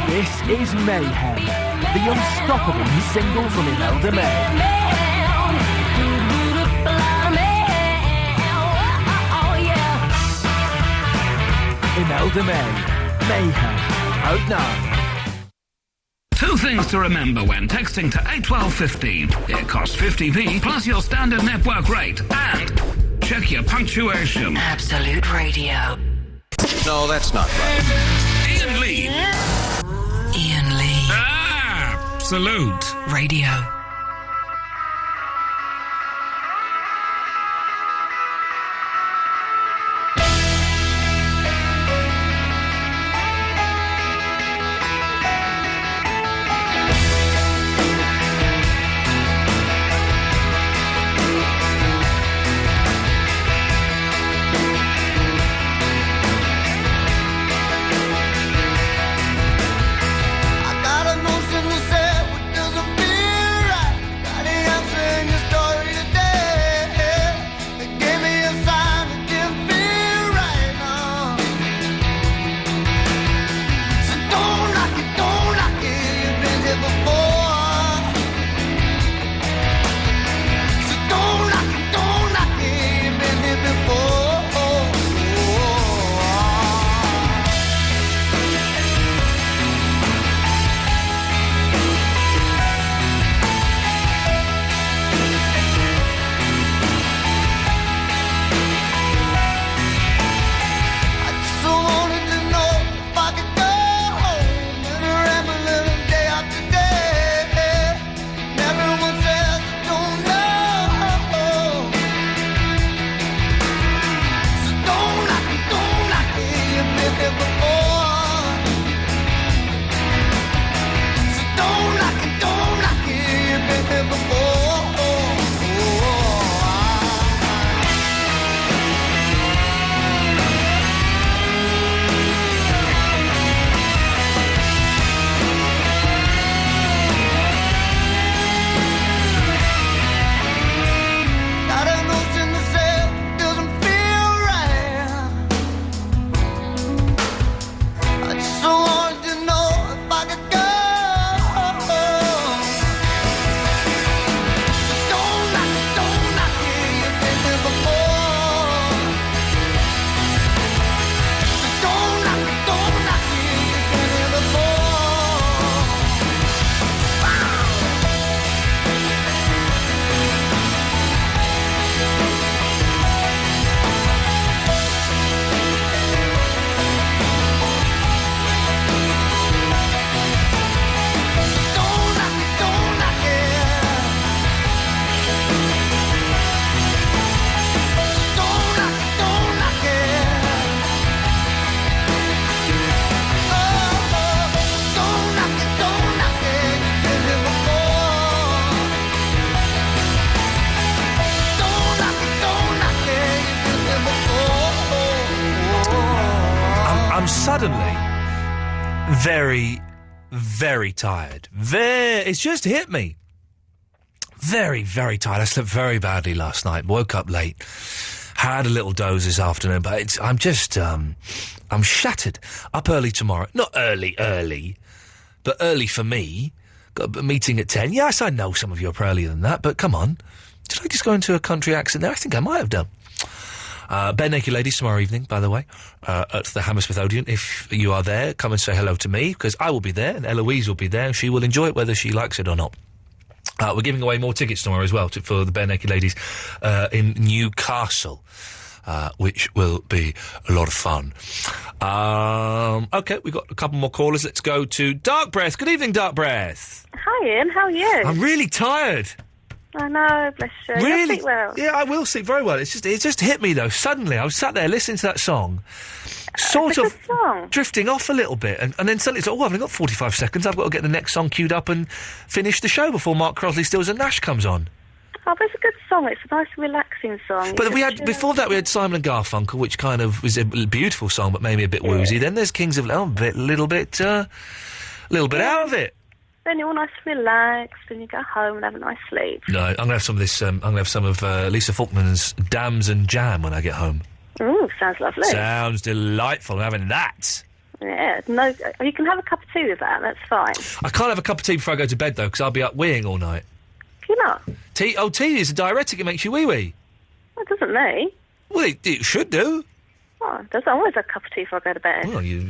This is Mayhem, the unstoppable single from Imelda May. Imelda May, Mayhem, out now. Two things to remember when texting to 81215. It costs 50p plus your standard network rate. And check your punctuation. Absolute Radio. No, that's not right. Iain Lee. Iain Lee. Absolute Radio. I got a notion to say what doesn't feel right. here before. So don't knock it, you've been here before. Suddenly, very, very tired. It's just hit me. Very, very tired. I slept very badly last night. Woke up late. Had a little doze this afternoon, but I'm shattered. Up early tomorrow. Not early, but early for me. Got a meeting at 10. Yes, I know some of you are earlier than that, but come on. Did I just go into a country accent there? I think I might have done. Bare Naked Ladies tomorrow evening, by the way, at the Hammersmith Odeon. If you are there, come and say hello to me, because I will be there, and Eloise will be there, and she will enjoy it whether she likes it or not. We're giving away more tickets tomorrow as well for the Bare Naked Ladies in Newcastle, which will be a lot of fun. OK, we've got a couple more callers. Let's go to Dark Breath. Good evening, Dark Breath. Hi, Ian. How are you? I'm really tired. I know, bless you. Really? You'll sleep well. Yeah, I will sleep very well. It just hit me, though. Suddenly, I was sat there listening to that song, sort of drifting off a little bit, and then suddenly it's like, oh, I've only got 45 seconds. I've got to get the next song queued up and finish the show before Mark Crosley, Stills and Nash comes on. Oh, but it's a good song. It's a nice, relaxing song. But before that, we had Simon and Garfunkel, which kind of was a beautiful song, but maybe a bit woozy. Then there's Kings of Leon, a little bit out of it. Then you're all nice and relaxed, and you go home and have a nice sleep. No, I'm going to have some of this. I'm going to have some of Lisa Faulkner's Dams and Jam when I get home. Ooh, sounds lovely. Sounds delightful. I'm having that. Yeah, no, you can have a cup of tea with that. That's fine. I can't have a cup of tea before I go to bed though, because I'll be up weeing all night. Can you not? Tea is a diuretic. It makes you wee. Well, it doesn't me. Well, it should do. Oh, it does. I always have a cup of tea before I go to bed. Well, you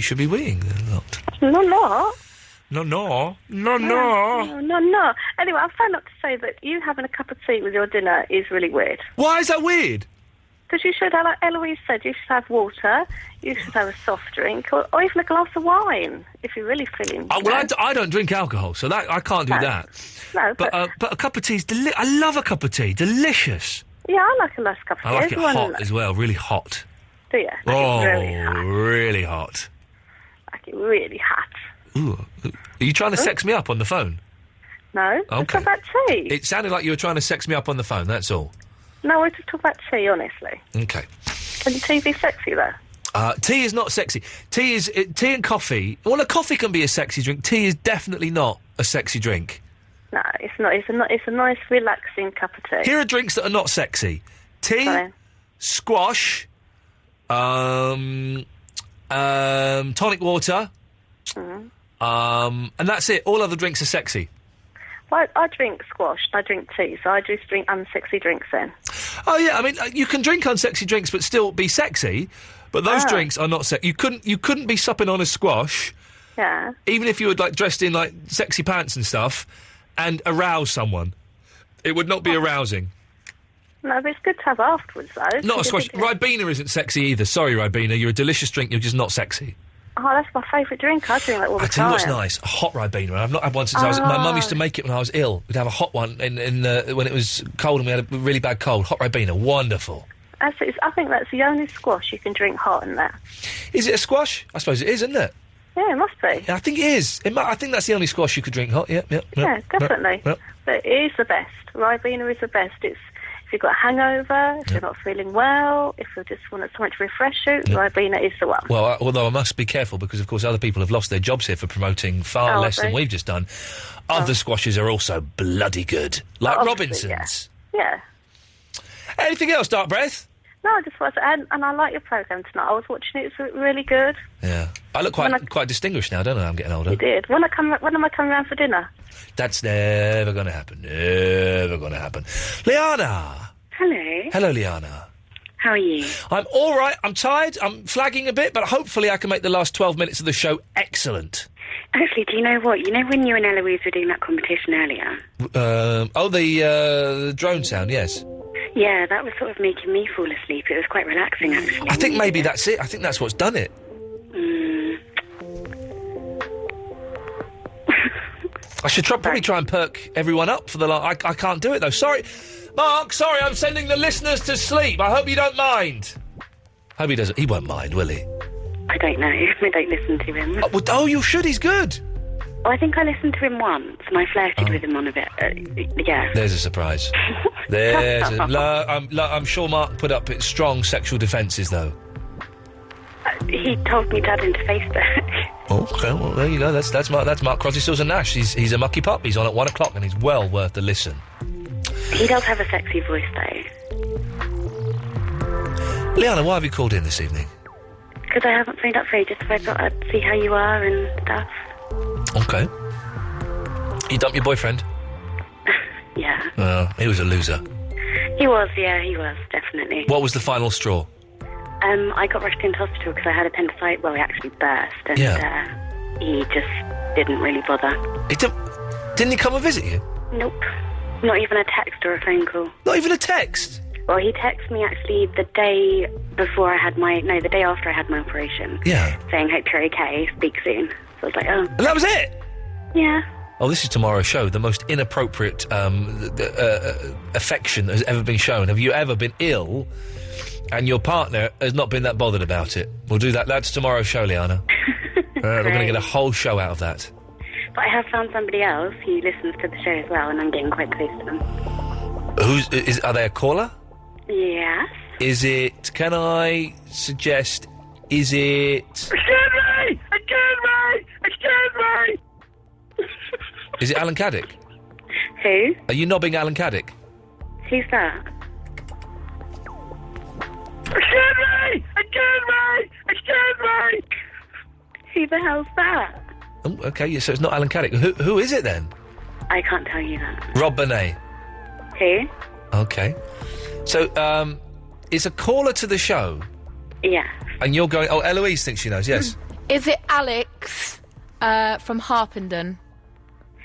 should be weeing a lot. No, not. No. Anyway, I found out to say that you having a cup of tea with your dinner is really weird. Why is that weird? Because you should, like Eloise said, you should have water, you should have a soft drink, or even a glass of wine, if you're really feeling... Oh, well, I don't drink alcohol, so that I can't do that. No, but a cup of tea is I love a cup of tea. Delicious. Yeah, I like a nice cup of tea. I like it hot as well, really hot. Do you? Really hot. Really hot. Like it really hot. Ooh. Are you trying to sex me up on the phone? No. Okay. Let's talk about tea. It sounded like you were trying to sex me up on the phone, that's all. No, we're just talking about tea, honestly. Okay. Can tea be sexy, though? Tea is not sexy. Tea and coffee... Well, a coffee can be a sexy drink. Tea is definitely not a sexy drink. No, it's not. It's a nice, relaxing cup of tea. Here are drinks that are not sexy. Tea, squash, tonic water... and that's it. All other drinks are sexy. Well, I drink squash, I drink tea, so I just drink unsexy drinks then. Oh, yeah, I mean, you can drink unsexy drinks but still be sexy, but those drinks are not sexy. You couldn't be supping on a squash, even if you were, like, dressed in, like, sexy pants and stuff, and arouse someone. It would not be arousing. No, but it's good to have afterwards, though. Not a squash. Ribena isn't sexy either. Sorry, Ribena, you're a delicious drink, you're just not sexy. Oh, that's my favourite drink. I drink that all the time. I tell you what's nice, a hot Ribena. I've not had one since I was... My mum used to make it when I was ill. We'd have a hot one when it was cold and we had a really bad cold. Hot Ribena, wonderful. I think that's the only squash you can drink hot in there. Is it a squash? I suppose it is, isn't it? Yeah, it must be. Yeah, I think it is. I think that's the only squash you could drink hot. Yeah, definitely. Yep. But it is the best. Ribena is the best. It's if you've got a hangover, if you're not feeling well, if you just want something to refresh you, Ribena is the one. Well, although I must be careful because, of course, other people have lost their jobs here for promoting far less than we've just done. Other squashes are also bloody good, like Robinson's. Yeah. Anything else, Dark Breath? No, I just watched it, and I like your programme tonight. I was watching it; it's really good. Yeah, I look quite distinguished now, don't I? I'm getting older. You did. When am I coming round for dinner? That's never going to happen. Never going to happen. Liana. Hello. Hello, Liana. How are you? I'm all right. I'm tired. I'm flagging a bit, but hopefully I can make the last 12 minutes of the show excellent. Actually, do you know what? You know when you and Eloise were doing that competition earlier? The drone sound, yes. Yeah, that was sort of making me fall asleep. It was quite relaxing, actually. I think maybe that's it. I think that's what's done it. I should probably try and perk everyone up for the... I can't do it, though. Sorry. Mark, sorry, I'm sending the listeners to sleep. I hope you don't mind. Hope he doesn't. He won't mind, will he? I don't know. I don't listen to him. Oh, you should. He's good. Well, I think I listened to him once, and I flirted with him on a bit. Yeah. There's a surprise. I'm sure Mark put up strong sexual defences, though. He told me to add him to Facebook. Okay, well, there you go. That's Mark Crosby, Stills and Nash. He's a mucky pup. He's on at 1 o'clock, and he's well worth a listen. He does have a sexy voice, though. Liana, why have you called in this evening? Because I haven't phoned up for ages, so I thought I'd see how you are and stuff. Okay. You dumped your boyfriend? Yeah. He was a loser. He was, definitely. What was the final straw? I got rushed into hospital because I had appendicitis. Well, it actually burst, and he just didn't really bother. Didn't he come and visit you? Nope. Not even a text or a phone call. Not even a text? Well, he texted me actually the day after I had my operation. Yeah. Saying, hope you're okay, speak soon. So I was like, oh. And that was it? Yeah. Oh, this is tomorrow's show. The most inappropriate affection that has ever been shown. Have you ever been ill and your partner has not been that bothered about it? We'll do that. That's tomorrow's show, Liana. We're going to get a whole show out of that. But I have found somebody else who listens to the show as well, and I'm getting quite close to them. Are they a caller? Yes. Is it... Can I suggest... Is it... Excuse me! Is it Alan Caddick? Who? Are you knobbing Alan Caddick? Who's that? Excuse me! Who the hell's that? Oh, okay, so it's not Alan Caddick. Who is it then? I can't tell you that. Rob Bonet. Who? Okay. So, it's a caller to the show. Yeah. And you're going... Oh, Eloise thinks she knows, yes. Is it Alex from Harpenden?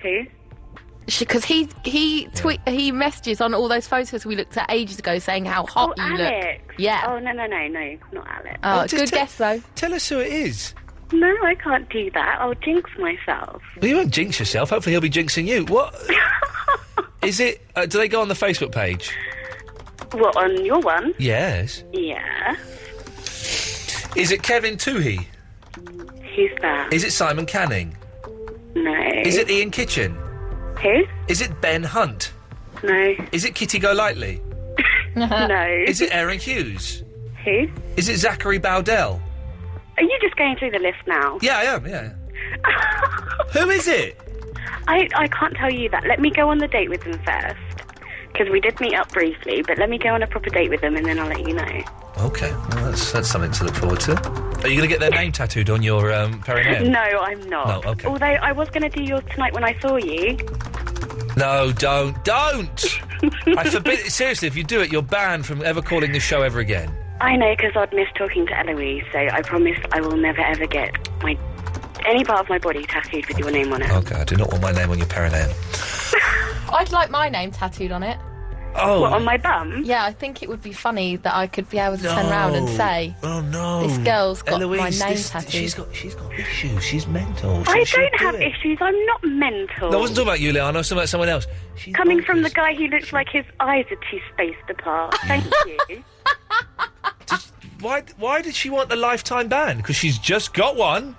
Who? Because he messages on all those photos we looked at ages ago saying how hot you Alex. look. Yeah. Oh, no, not Alex. Oh, good guess, though. Tell us who it is. No, I can't do that. I'll jinx myself. Well, you won't jinx yourself. Hopefully he'll be jinxing you. What? Is it... do they go on the Facebook page? What, on your one? Yes. Yeah. Is it Kevin Toohey? Who's that? Is it Simon Canning? No. Is it Ian Kitchen? Who? Is it Ben Hunt? No. Is it Kitty Golightly? No. Is it Aaron Hughes? Who? Is it Zachary Bowdell? Are you just going through the list now? Yeah, I am, yeah. Who is it? I can't tell you that. Let me go on the date with them first. Because we did meet up briefly, but let me go on a proper date with them and then I'll let you know. Okay, well, that's something to look forward to. Are you going to get their name tattooed on your perineum? No, I'm not. No, okay. Although I was going to do yours tonight when I saw you. No, don't! I forbid it. Seriously, if you do it, you're banned from ever calling this show ever again. I know, because I'd miss talking to Eloise, so I promise I will never ever get any part of my body tattooed with your name on it. Okay, I do not want my name on your perineum. I'd like my name tattooed on it. Oh. What, on my bum? Yeah, I think it would be funny that I could be able to turn around and say, "Oh no, this girl's got Eloise, my name tattooed." She's got issues. She's mental. I don't have issues. I'm not mental. No, I wasn't talking about you, Leanne. I was talking about someone else. Coming from the guy who looks like his eyes are too spaced apart. Thank you. Why did she want a lifetime ban? Because she's just got one.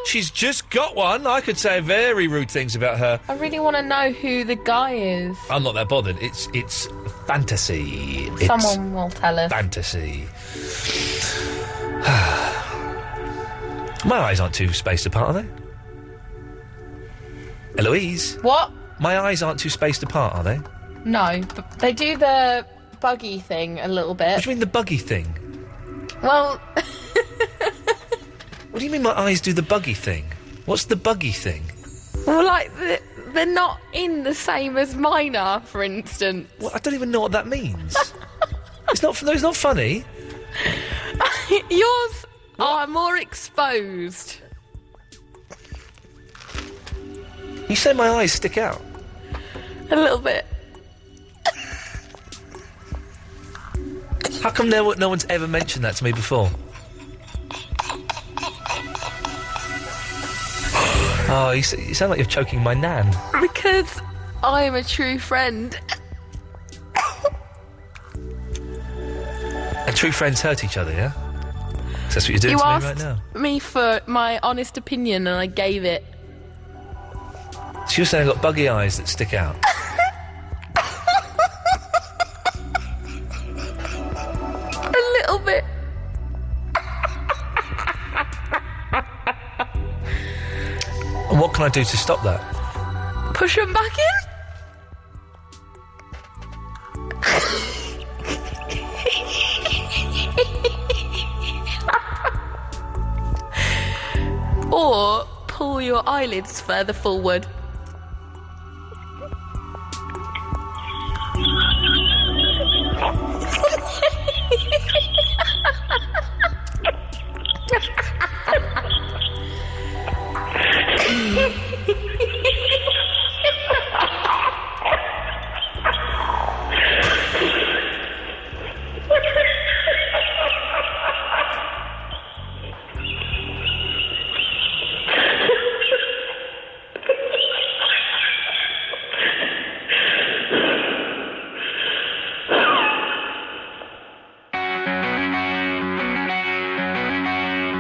She's just got one. I could say very rude things about her. I really want to know who the guy is. I'm not that bothered. It's fantasy. Someone will tell us. Fantasy. My eyes aren't too spaced apart, are they? Eloise? What? My eyes aren't too spaced apart, are they? No, but they do the buggy thing a little bit. What do you mean the buggy thing? Well... What do you mean my eyes do the buggy thing? What's the buggy thing? Well, like, they're not in the same as mine are, for instance. Well, I don't even know what that means. It's not funny. Yours are more exposed. You say my eyes stick out? A little bit. How come no one's ever mentioned that to me before? Oh, you sound like you're choking my nan. Because I'm a true friend. And true friends hurt each other, yeah? So that's what you're doing to me right now. You asked me for my honest opinion and I gave it. So you're saying I've got buggy eyes that stick out? A little bit. And what can I do to stop that? Push them back in? Or pull your eyelids further forward.